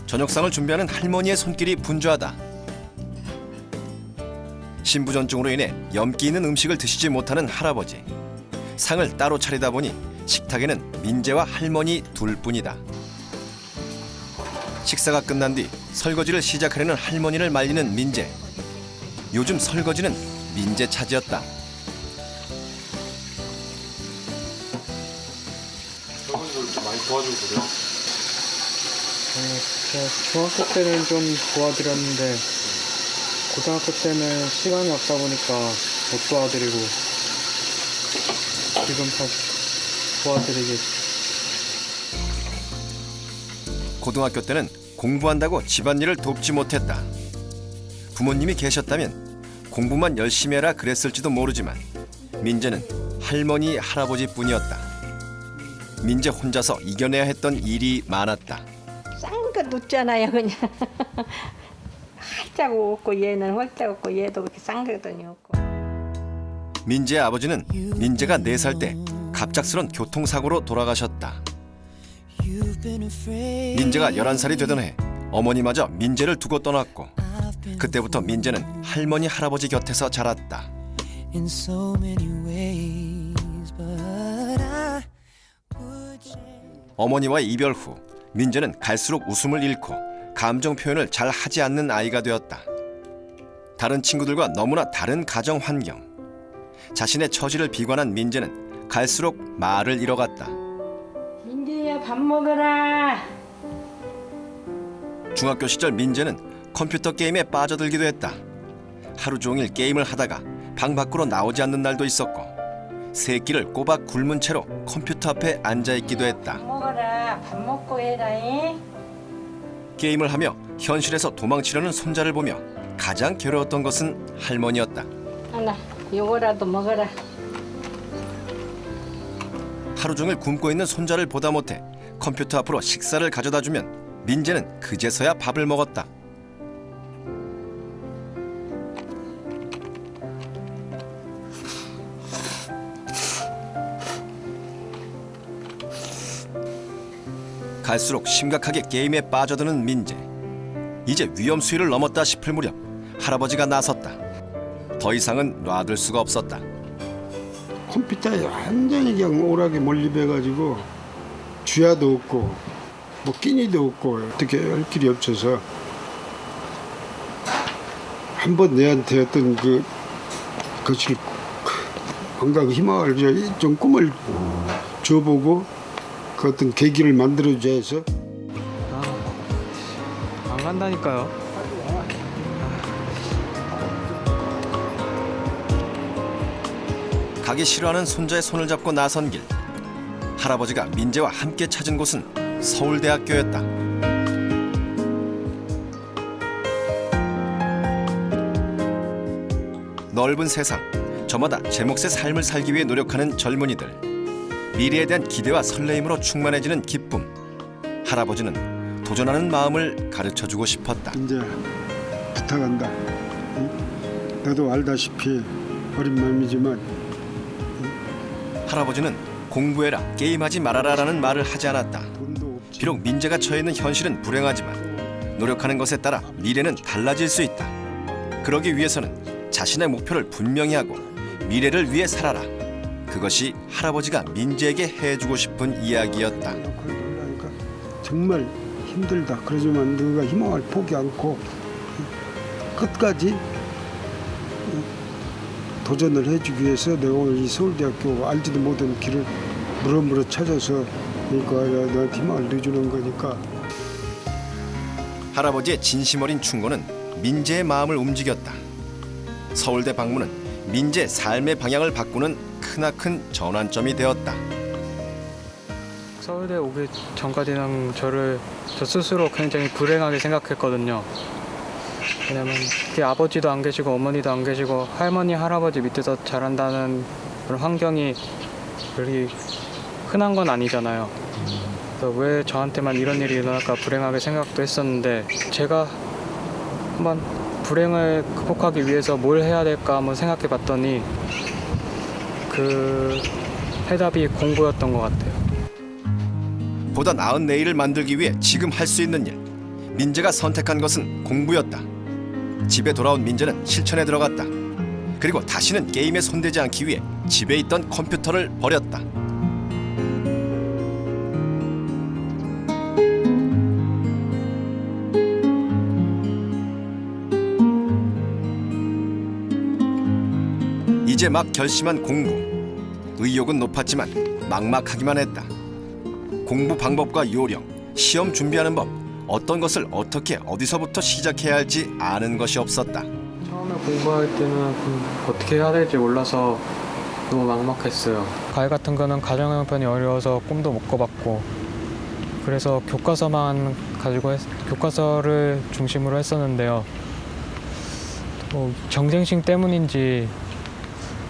저녁상을 준비하는 할머니의 손길이 분주하다. 신부전증으로 인해 염기 있는 음식을 드시지 못하는 할아버지. 상을 따로 차리다 보니 식탁에는 민재와 할머니 둘뿐이다. 식사가 끝난 뒤 설거지를 시작하려는 할머니를 말리는 민재. 요즘 설거지는 민재 차지였다. 할머니들 좀 많이 도와주고 그래요? 제가 중학교 때는 좀 도와드렸는데 고등학교 때는 시간이 없다 보니까 못 도와드리고 지금 다시 도와드리겠죠. 고등학교 때는 공부한다고 집안일을 돕지 못했다. 부모님이 계셨다면 공부만 열심히 해라 그랬을지도 모르지만 민재는 할머니, 할아버지뿐이었다. 민재 혼자서 이겨내야 했던 일이 많았다. 싼 거 놓잖아요 그냥. 활짝 웃고 얘는 활짝 웃고 얘도 그렇게 싼 거거든요. 민재의 아버지는 민재가 4살 때 갑작스런 교통사고로 돌아가셨다. 민재가 11살이 되던 해 어머니마저 민재를 두고 떠났고 그때부터 민재는 할머니, 할아버지 곁에서 자랐다. 어머니와의 이별 후 민재는 갈수록 웃음을 잃고 감정 표현을 잘 하지 않는 아이가 되었다. 다른 친구들과 너무나 다른 가정 환경. 자신의 처지를 비관한 민재는 갈수록 말을 잃어갔다. 민재야 밥 먹어라. 중학교 시절 민재는 컴퓨터 게임에 빠져들기도 했다. 하루 종일 게임을 하다가 방 밖으로 나오지 않는 날도 있었고 새끼를 꼬박 굶은 채로 컴퓨터 앞에 앉아있기도 했다. 밥 먹어라. 밥 먹고 해라잉. 게임을 하며 현실에서 도망치려는 손자를 보며 가장 괴로웠던 것은 할머니였다. 하나 요거라도 먹어라. 하루 종일 굶고 있는 손자를 보다 못해 컴퓨터 앞으로 식사를 가져다주면 민재는 그제서야 밥을 먹었다. 갈수록 심각하게 게임에 빠져드는 민재. 이제 위험 수위를 넘었다 싶을 무렵 할아버지가 나섰다. 더 이상은 놔둘 수가 없었다. 컴퓨터에 완전히 그냥 오락에 몰입해가지고 주야도 없고 뭐 끼니도 없고 어떻게 할 길이 없어서 한번 내한테 어떤 그 거칠 감각 희망을 좀 꿈을 줘보고 그 어떤 계기를 만들어줘야 해서 안 간다니까요. 가기 싫어하는 손자의 손을 잡고 나선 길. 할아버지가 민재와 함께 찾은 곳은 서울대학교였다. 넓은 세상, 저마다 제 몫의 삶을 살기 위해 노력하는 젊은이들. 미래에 대한 기대와 설레임으로 충만해지는 기쁨. 할아버지는 도전하는 마음을 가르쳐주고 싶었다. 이제 부탁한다. 너도 알다시피 어린 마음이지만 할아버지는 공부해라, 게임하지 말아라라는 말을 하지 않았다. 비록 민재가 처해 있는 현실은 불행하지만 노력하는 것에 따라 미래는 달라질 수 있다. 그러기 위해서는 자신의 목표를 분명히 하고 미래를 위해 살아라. 그것이 할아버지가 민재에게 해주고 싶은 이야기였다. 정말 힘들다. 그러지만 너가 희망을 포기 않고 끝까지 도전을 해주기 위해서 내가 오늘 이 서울대학교 알지도 못한 길을 물어물어 찾아서 그러니까 너한테 희망을 내주는 거니까. 할아버지의 진심 어린 충고는 민재의 마음을 움직였다. 서울대 방문은 민재의 삶의 방향을 바꾸는 크나큰 전환점이 되었다. 서울대 오기 전까지는 저 스스로 굉장히 불행하게 생각했거든요. 왜냐면 아버지도 안 계시고 어머니도 안 계시고 할머니 할아버지 밑에서 자란다는 그런 환경이 그리 흔한 건 아니잖아요. 그래서 왜 저한테만 이런 일이 일어날까 불행하게 생각도 했었는데 제가 한번 불행을 극복하기 위해서 뭘 해야 될까 한번 생각해 봤더니 그 해답이 공부였던 것 같아요. 보다 나은 내일을 만들기 위해 지금 할 수 있는 일. 민재가 선택한 것은 공부였다. 집에 돌아온 민재는 실천에 들어갔다. 그리고 다시는 게임에 손대지 않기 위해 집에 있던 컴퓨터를 버렸다. 이제 막 결심한 공부. 의욕은 높았지만 막막하기만 했다. 공부 방법과 요령, 시험 준비하는 법, 어떤 것을 어떻게 어디서부터 시작해야 할지 아는 것이 없었다. 처음에 공부할 때는 어떻게 해야 될지 몰라서 너무 막막했어요. 과외 같은 거는 가정 형편이 어려워서 꿈도 못 꿔봤고 그래서 교과서만 가지고 교과서를 중심으로 했었는데요. 경쟁심 때문인지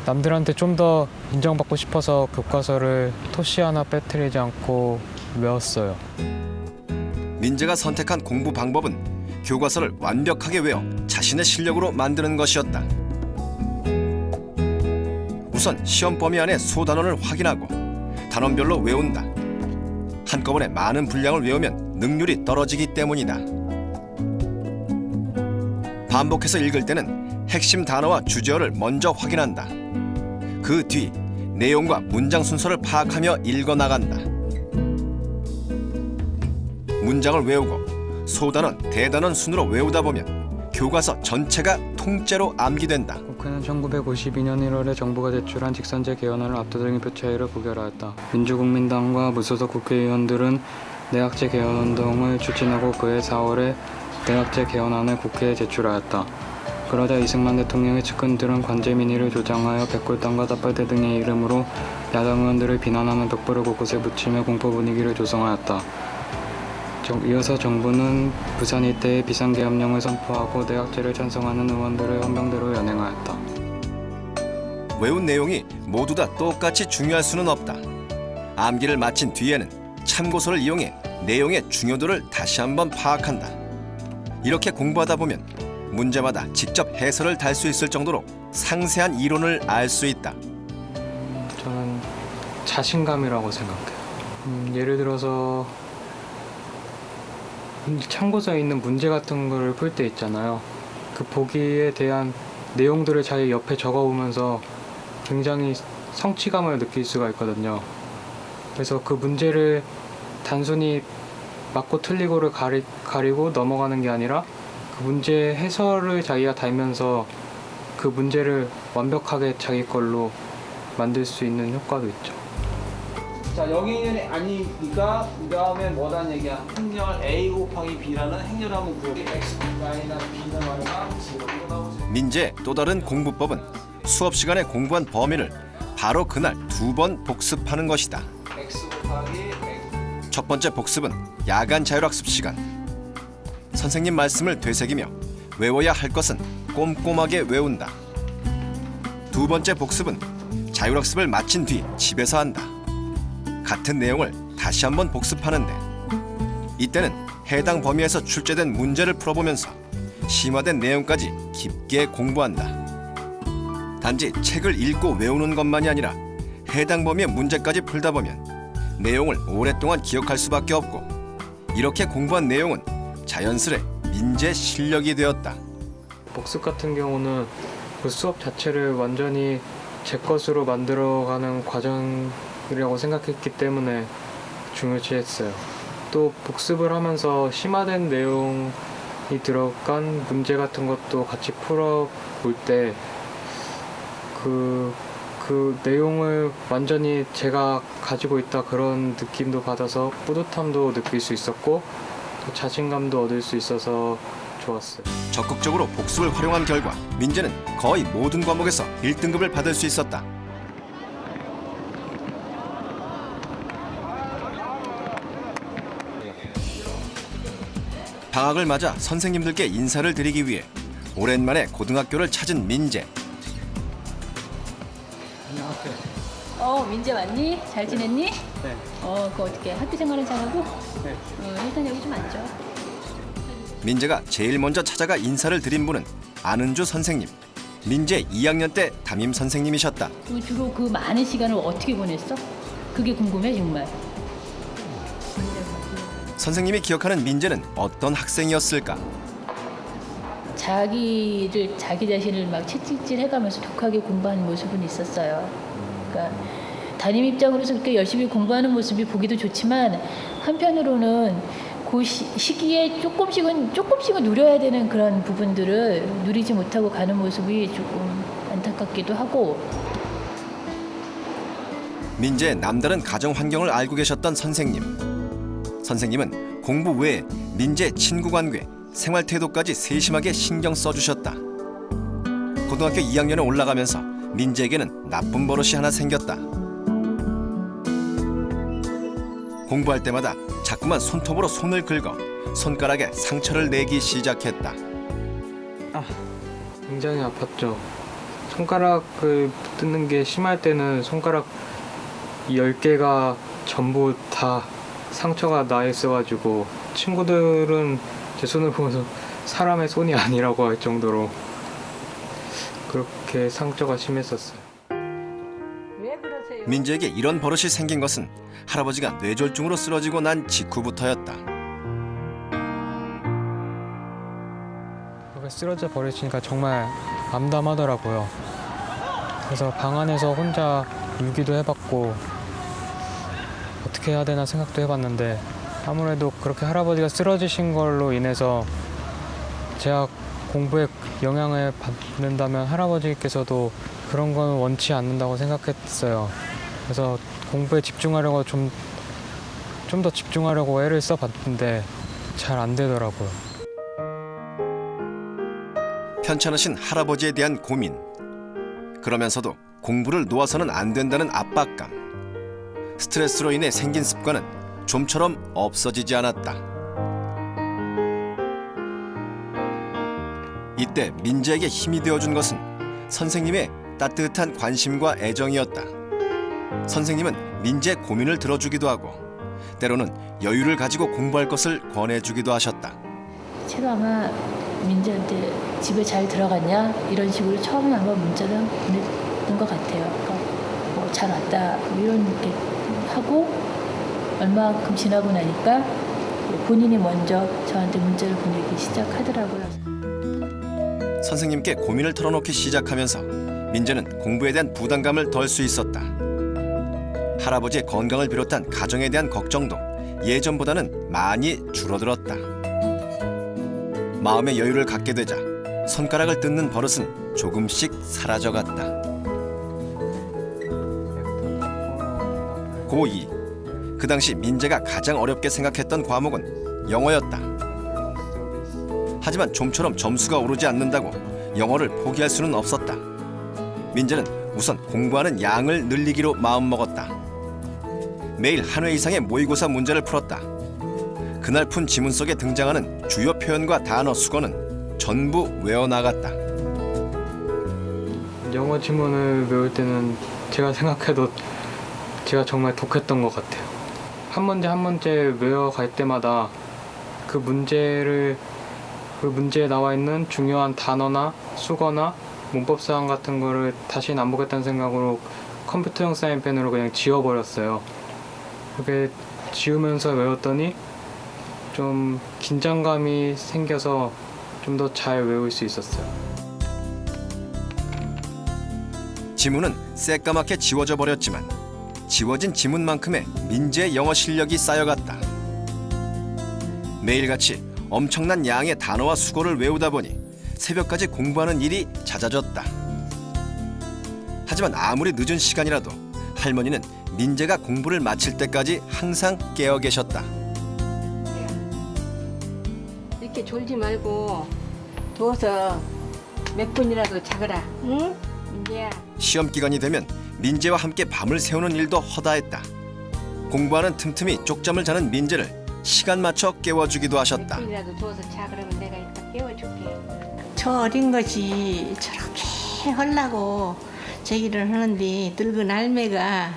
남들한테 좀 더 인정받고 싶어서 교과서를 토시 하나 빼뜨리지 않고 외웠어요. 민재가 선택한 공부 방법은 교과서를 완벽하게 외워 자신의 실력으로 만드는 것이었다. 우선 시험 범위 안에 소단원을 확인하고 단원별로 외운다. 한꺼번에 많은 분량을 외우면 능률이 떨어지기 때문이다. 반복해서 읽을 때는 핵심 단어와 주제어를 먼저 확인한다. 그 뒤 내용과 문장 순서를 파악하며 읽어나간다. 문장을 외우고 소단원, 대단원 순으로 외우다 보면 교과서 전체가 통째로 암기된다. 국회는 1952년 1월에 정부가 제출한 직선제 개헌안을 압도적인 표 차이로 부결하였다. 민주국민당과 무소속 국회의원들은 내각제 개헌운동을 추진하고 그해 4월에 내각제 개헌안을 국회에 제출하였다. 그러자 이승만 대통령의 측근들은 관제민의를 조장하여 백골당과 따빨대 등의 이름으로 야당 의원들을 비난하는 벽보를 곳곳에 붙이며 공포 분위기를 조성하였다. 이어서 정부는 부산 일대에 비상계엄령을 선포하고 내각제를 찬성하는 의원들을 헌병대로 연행하였다. 외운 내용이 모두 다 똑같이 중요할 수는 없다. 암기를 마친 뒤에는 참고서를 이용해 내용의 중요도를 다시 한번 파악한다. 이렇게 공부하다 보면 문제마다 직접 해설을 달 수 있을 정도로 상세한 이론을 알 수 있다. 저는 자신감이라고 생각해요. 예를 들어서 참고서에 있는 문제 같은 거를 풀 때 있잖아요. 그 보기에 대한 내용들을 잘 옆에 적어보면서 굉장히 성취감을 느낄 수가 있거든요. 그래서 그 문제를 단순히 맞고 틀리고를 가리고 넘어가는 게 아니라 그 문제 해설을 자기가 달면서 그 문제를 완벽하게 자기 걸로 만들 수 있는 효과도 있죠. 자, 영인연이 아니니까 그 다음에 뭐란 얘기야? 행렬 A 곱하기 B라는 행렬 한번 구해. X 마이너스 B는 얼마? 0. 나오지. 민재의 또 다른 공부법은 수업 시간에 공부한 범위를 바로 그날 2번 복습하는 것이다. X 곱하기 X. 첫 번째 복습은 야간 자율학습 시간. 선생님 말씀을 되새기며 외워야 할 것은 꼼꼼하게 외운다. 두 번째 복습은 자율학습을 마친 뒤 집에서 한다. 같은 내용을 다시 한번 복습하는데 이때는 해당 범위에서 출제된 문제를 풀어보면서 심화된 내용까지 깊게 공부한다. 단지 책을 읽고 외우는 것만이 아니라 해당 범위의 문제까지 풀다 보면 내용을 오랫동안 기억할 수밖에 없고 이렇게 공부한 내용은 자연스레 민재 실력이 되었다. 복습 같은 경우는 그 수업 자체를 완전히 제 것으로 만들어가는 과정이라고 생각했기 때문에 중요시했어요. 또 복습을 하면서 심화된 내용이 들어간 문제 같은 것도 같이 풀어볼 때 그 내용을 완전히 제가 가지고 있다 그런 느낌도 받아서 뿌듯함도 느낄 수 있었고 또 자신감도 얻을 수 있어서 좋았어요. 적극적으로 복습을 활용한 결과 민재는 거의 모든 과목에서 1등급을 받을 수 있었다. 방학을 맞아 선생님들께 인사를 드리기 위해 오랜만에 고등학교를 찾은 민재. 민재 왔니? 잘 지냈니? 네. 그거 어떻게 학교 생활은 잘하고? 네. 일단 여기 좀 앉아. 민재가 제일 먼저 찾아가 인사를 드린 분은 안은주 선생님. 민재 2학년 때 담임 선생님이셨다. 주로 그 많은 시간을 어떻게 보냈어? 그게 궁금해 정말. 선생님이 기억하는 민재는 어떤 학생이었을까? 자기 자신을 막 채찍질 해가면서 독하게 공부하는 모습은 있었어요. 그러니까 담임 입장으로서 그렇게 열심히 공부하는 모습이 보기도 좋지만 한편으로는 그 시기에 조금씩은 누려야 되는 그런 부분들을 누리지 못하고 가는 모습이 조금 안타깝기도 하고. 민재의 남다른 가정 환경을 알고 계셨던 선생님. 선생님은 공부 외에 민재의 친구 관계, 생활 태도까지 세심하게 신경 써주셨다. 고등학교 2학년에 올라가면서 민재에게는 나쁜 버릇이 하나 생겼다. 공부할 때마다 자꾸만 손톱으로 손을 긁어 손가락에 상처를 내기 시작했다. 굉장히 아팠죠. 손가락을 뜯는 게 심할 때는 손가락 10개가 전부 다 상처가 나 있어가지고 친구들은 제 손을 보면서 사람의 손이 아니라고 할 정도로 그렇게 상처가 심했었어요. 민재에게 이런 버릇이 생긴 것은 할아버지가 뇌졸중으로 쓰러지고 난 직후부터였다. 그렇게 쓰러져 버리시니까 정말 암담하더라고요. 그래서 방 안에서 혼자 울기도 해봤고 어떻게 해야 되나 생각도 해봤는데 아무래도 그렇게 할아버지가 쓰러지신 걸로 인해서 제가 공부에 영향을 받는다면 할아버지께서도 그런 건 원치 않는다고 생각했어요. 그래서 공부에 집중하려고 좀 더 집중하려고 애를 써봤는데 잘 안 되더라고요. 편찮으신 할아버지에 대한 고민. 그러면서도 공부를 놓아서는 안 된다는 압박감. 스트레스로 인해 생긴 습관은 좀처럼 없어지지 않았다. 이때 민재에게 힘이 되어준 것은 선생님의 따뜻한 관심과 애정이었다. 선생님은 민재의 고민을 들어주기도 하고 때로는 여유를 가지고 공부할 것을 권해주기도 하셨다. 제가 아마 민재한테 집에 잘 들어갔냐? 이런 식으로 처음에 아마 문자를 보냈던 것 같아요. 그러니까 뭐 잘 왔다 이런 게 하고 얼마큼 지나고 나니까 본인이 먼저 저한테 문자를 보내기 시작하더라고요. 선생님께 고민을 털어놓기 시작하면서 민재는 공부에 대한 부담감을 덜 수 있었다. 할아버지의 건강을 비롯한 가정에 대한 걱정도 예전보다는 많이 줄어들었다. 마음의 여유를 갖게 되자 손가락을 뜯는 버릇은 조금씩 사라져갔다. 고2. 그 당시 민재가 가장 어렵게 생각했던 과목은 영어였다. 하지만 좀처럼 점수가 오르지 않는다고 영어를 포기할 수는 없었다. 민재는 우선 공부하는 양을 늘리기로 마음먹었다. 매일 한 회 이상의 모의고사 문제를 풀었다. 그날 푼 지문 속에 등장하는 주요 표현과 단어 수거는 전부 외워나갔다. 영어 지문을 외울 때는 제가 생각해도 제가 정말 독했던 것 같아요. 한 문제 한 문제 외워갈 때마다 그 문제에 나와 있는 중요한 단어나 수거나 문법 사항 같은 거를 다시는 안 보겠다는 생각으로 컴퓨터용 사인펜으로 그냥 지워버렸어요. 그렇게 지우면서 외웠더니 좀 긴장감이 생겨서 좀 더 잘 외울 수 있었어요. 지문은 새까맣게 지워져 버렸지만 지워진 지문만큼의 민재의 영어 실력이 쌓여갔다. 매일같이 엄청난 양의 단어와 수고를 외우다 보니 새벽까지 공부하는 일이 잦아졌다. 하지만 아무리 늦은 시간이라도 할머니는 민재가 공부를 마칠 때까지 항상 깨어 계셨다. 이렇게 졸지 말고 누워서 몇 분이라도 자거라. 응? 민재야. 시험 기간이 되면 민재와 함께 밤을 새우는 일도 허다했다. 공부하는 틈틈이 쪽잠을 자는 민재를 시간 맞춰 깨워주기도 하셨다. 몇 분이라도 누워서 자. 그러면 내가 이따 깨워줄게. 저 어린 것이 저렇게 하려고 제기를 하는데 늙은 할매가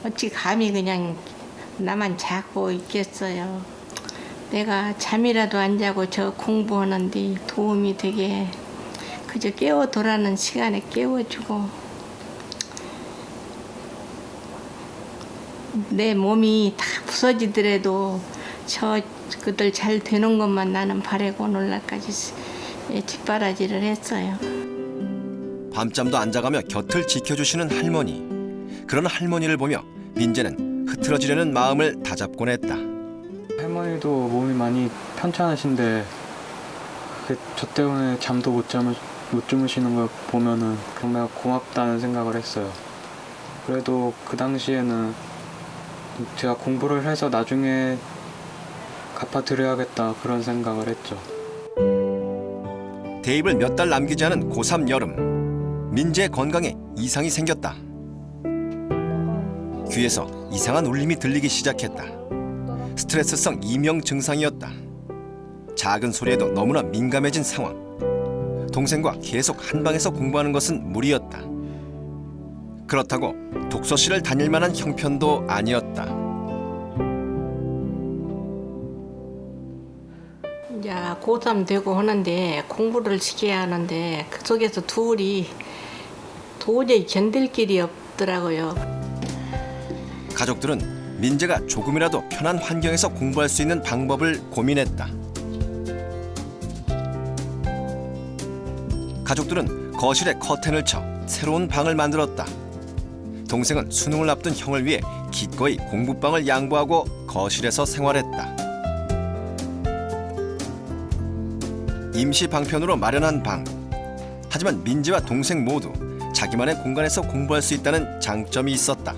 어찌 감히 그냥 나만 자고 있겠어요. 내가 잠이라도 안 자고 저 공부하는데 도움이 되게 그저 깨워두라는 시간에 깨워주고 내 몸이 다 부서지더라도 그들 잘 되는 것만 나는 바라고 오늘날까지 뒷바라지를 했어요. 밤잠도 안 자가며 곁을 지켜주시는 할머니. 그런 할머니를 보며 민재는 흐트러지려는 마음을 다잡곤 했다. 할머니도 몸이 많이 편찮으신데 저 때문에 잠도 못 주무시는 걸 보면은 정말 고맙다는 생각을 했어요. 그래도 그 당시에는 제가 공부를 해서 나중에 갚아드려야겠다 그런 생각을 했죠. 대입을 몇 달 남기지 않은 고3 여름. 민재의 건강에 이상이 생겼다. 귀에서 이상한 울림이 들리기 시작했다. 스트레스성 이명 증상이었다. 작은 소리에도 너무나 민감해진 상황. 동생과 계속 한 방에서 공부하는 것은 무리였다. 그렇다고 독서실을 다닐 만한 형편도 아니었다. 이제 고3 되고 하는데 공부를 시켜야 하는데 그 속에서 둘이 도저히 견딜 길이 없더라고요. 가족들은 민재가 조금이라도 편한 환경에서 공부할 수 있는 방법을 고민했다. 가족들은 거실에 커튼을 쳐 새로운 방을 만들었다. 동생은 수능을 앞둔 형을 위해 기꺼이 공부방을 양보하고 거실에서 생활했다. 임시 방편으로 마련한 방. 하지만 민재와 동생 모두 자기만의 공간에서 공부할 수 있다는 장점이 있었다.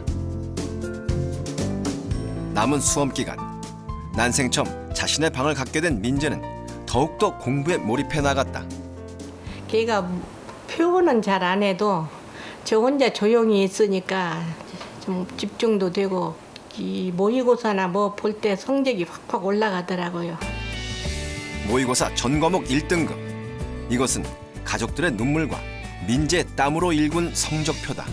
남은 수험 기간, 난생 처음 자신의 방을 갖게 된 민재는 더욱더 공부에 몰입해 나갔다. 걔가 표현은 잘 안 해도 저 혼자 조용히 있으니까 좀 집중도 되고 이 모의고사나 뭐 볼 때 성적이 확확 올라가더라고요. 모의고사 전 과목 1등급. 이것은 가족들의 눈물과 민재의 땀으로 일군 성적표다.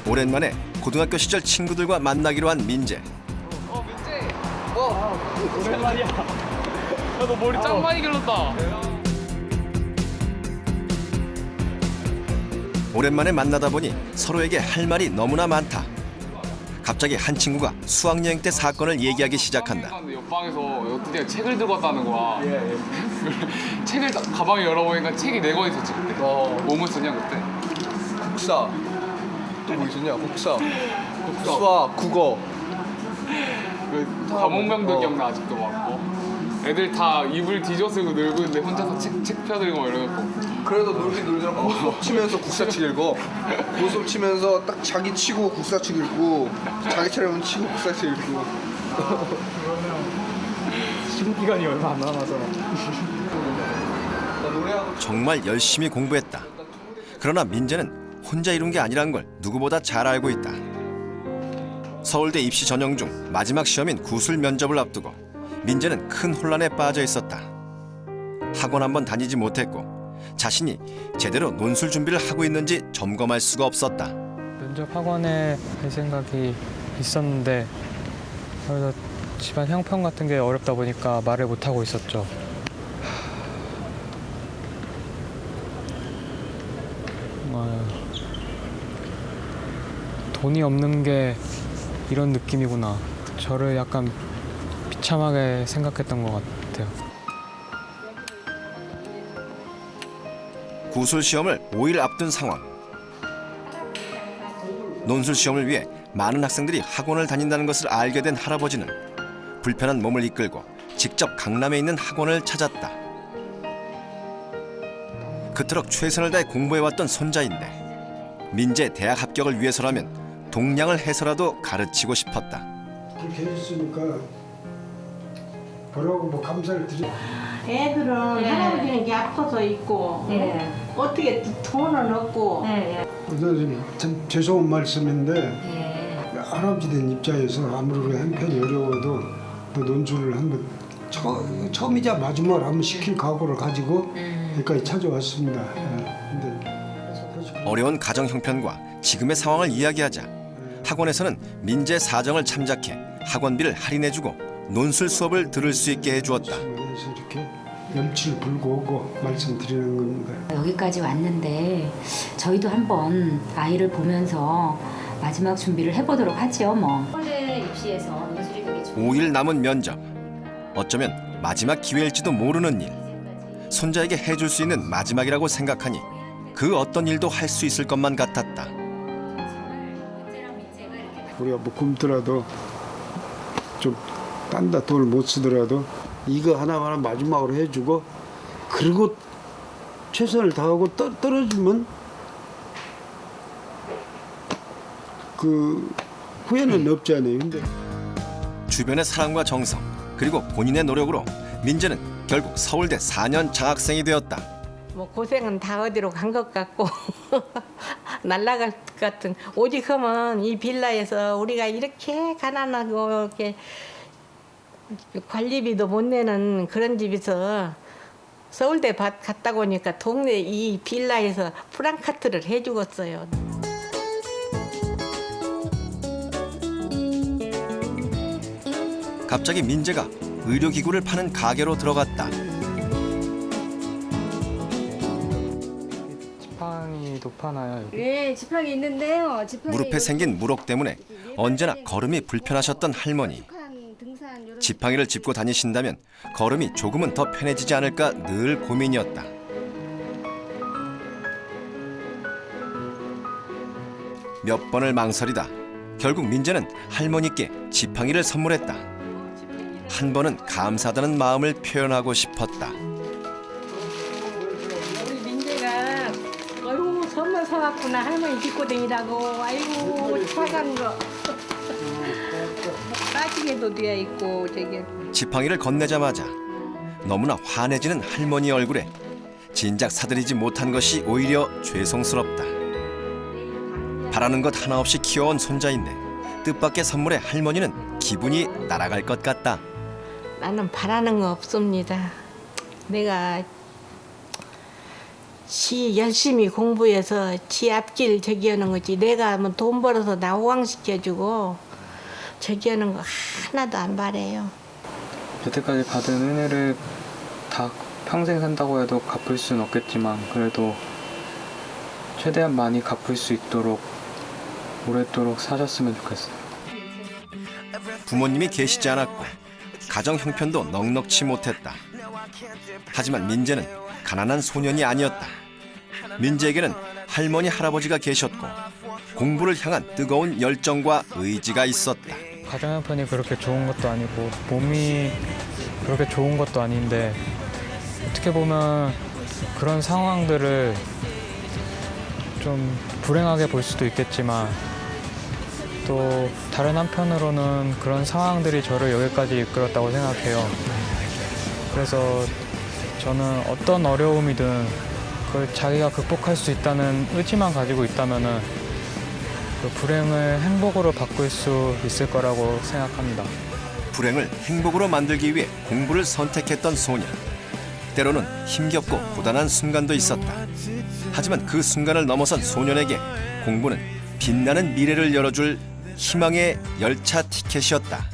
오랜만에 고등학교 시절 친구들과 만나기로 한 민재. 오랜만이야. 야, 너 머리 짱 많이 길렀다. 오랜만에 만나다 보니 서로에게 할 말이 너무나 많다. 갑자기 한 친구가 수학여행 때 사건을 얘기하기 시작한다. 옆방에서 어떤 애가 책을 들고 왔다는 거야. 책을 가방에 열어보니까 책이 4권 있었지 그때. 뭐뭐 쓰냐 그때? 국사. 또 뭐 있었냐? 국사. 수학, 국어. 그 과목명도 기억나 아직도 막 애들 다 이불 뒤져쓰고 놀고 있는데 혼자서 책 펴들고 막 이러고. 그래도 놀긴 놀더라. 고스톱 치면서 국사책 읽어. 고스톱 치면서 딱 자기 치고 국사책 읽고 자기 차례면 치고 국사책 읽고. 시기간이 얼마 안 남아서. 정말 열심히 공부했다. 그러나 민재는 혼자 이룬 게 아니란 걸 누구보다 잘 알고 있다. 서울대 입시 전형 중 마지막 시험인 구술 면접을 앞두고 민재는 큰 혼란에 빠져 있었다. 학원 한번 다니지 못했고 자신이 제대로 논술 준비를 하고 있는지 점검할 수가 없었다. 면접 학원에 갈 생각이 있었는데 그래서 집안 형편 같은 게 어렵다 보니까 말을 못 하고 있었죠. 돈이 없는 게 이런 느낌이구나. 저를 약간 비참하게 생각했던 것 같아요. 구술 시험을 5일 앞둔 상황. 논술 시험을 위해 많은 학생들이 학원을 다닌다는 것을 알게 된 할아버지는 불편한 몸을 이끌고 직접 강남에 있는 학원을 찾았다. 그토록 최선을 다해 공부해왔던 손자인데 민재 대학 합격을 위해서라면 동량을 해서라도 가르치고 싶었다. 그렇게 해줬으니까 뭐라고 뭐 감사를 드리. 애들은 할아버지는 게 아파서 있고 어떻게 돈은 없고. 참 죄송한 말씀인데 할아버지 된 입장에서 아무리 한편이 어려워도 또 논술을 한번 처음이자 마지막으로 한번 시킬 각오를 가지고 여기까지 찾아왔습니다. 어려운 가정 형편과 지금의 상황을 이야기하자 학원에서는 민재 사정을 참작해 학원비를 할인해주고 논술 수업을 들을 수 있게 해주었다. 이렇게 염치를 불고 오고 말씀드리는 겁니다. 여기까지 왔는데 저희도 한번 아이를 보면서 마지막 준비를 해보도록 하죠. 뭐. 서울대 입시에서 논술이 되게 5일 남은 면접. 어쩌면 마지막 기회일지도 모르는 일. 손자에게 해줄 수 있는 마지막이라고 생각하니 그 어떤 일도 할 수 있을 것만 같았다. 우리가 뭐 굶더라도 좀 딴다 돈을 못 쓰더라도 이거 하나만 마지막으로 해주고 그리고 최선을 다하고 떨어지면 그 후회는 없잖아요. 근데 주변의 사랑과 정성 그리고 본인의 노력으로 민재는 결국 서울대 4년 장학생이 되었다. 뭐 고생은 다 어디로 간 것 같고 날아갈 것 같은 오직 하면 이 빌라에서 우리가 이렇게 가난하고 이렇게 관리비도 못 내는 그런 집에서 서울대 갔다 오니까 동네 이 빌라에서 프랑카트를 해주었어요. 갑자기 민재가 의료기구를 파는 가게로 들어갔다. 지팡이도 파나요? 여기? 네, 지팡이 있는데요. 무릎에 생긴 물혹 때문에 언제나 걸음이 불편하셨던 할머니. 지팡이를 짚고 다니신다면 걸음이 조금은 더 편해지지 않을까 늘 고민이었다. 몇 번을 망설이다 결국 민재는 할머니께 지팡이를 선물했다. 한 번은 감사하다는 마음을 표현하고 싶었다. 우리 민재가 어이구 선물 사왔구나 할머니 짚고 다니라고. 아이고 착한 거. 빠지게도 되어 있고 저게. 지팡이를 건네자마자 너무나 환해지는 할머니 얼굴에 진작 사드리지 못한 것이 오히려 죄송스럽다. 바라는 것 하나 없이 키워온 손자인데 뜻밖의 선물에 할머니는 기분이 날아갈 것 같다. 나는 바라는 거 없습니다. 내가 열심히 공부해서 지 앞길 저기 하는 거지. 내가 뭐 돈 벌어서 나 호강시켜주고 저기 하는 거 하나도 안 바래요. 여태까지 받은 은혜를 다 평생 산다고 해도 갚을 수는 없겠지만 그래도 최대한 많이 갚을 수 있도록 오랫도록 사셨으면 좋겠어요. 부모님이 계시지 않았고 가정 형편도 넉넉치 못했다. 하지만 민재는 가난한 소년이 아니었다. 민재에게는 할머니 할아버지가 계셨고 공부를 향한 뜨거운 열정과 의지가 있었다. 가정 형편이 그렇게 좋은 것도 아니고 몸이 그렇게 좋은 것도 아닌데 어떻게 보면 그런 상황들을 좀 불행하게 볼 수도 있겠지만 또 다른 한편으로는 그런 상황들이 저를 여기까지 이끌었다고 생각해요. 그래서 저는 어떤 어려움이든 그걸 자기가 극복할 수 있다는 의지만 가지고 있다면은 그 불행을 행복으로 바꿀 수 있을 거라고 생각합니다. 불행을 행복으로 만들기 위해 공부를 선택했던 소년. 때로는 힘겹고 고단한 순간도 있었다. 하지만 그 순간을 넘어선 소년에게 공부는 빛나는 미래를 열어줄 희망의 열차 티켓이었다.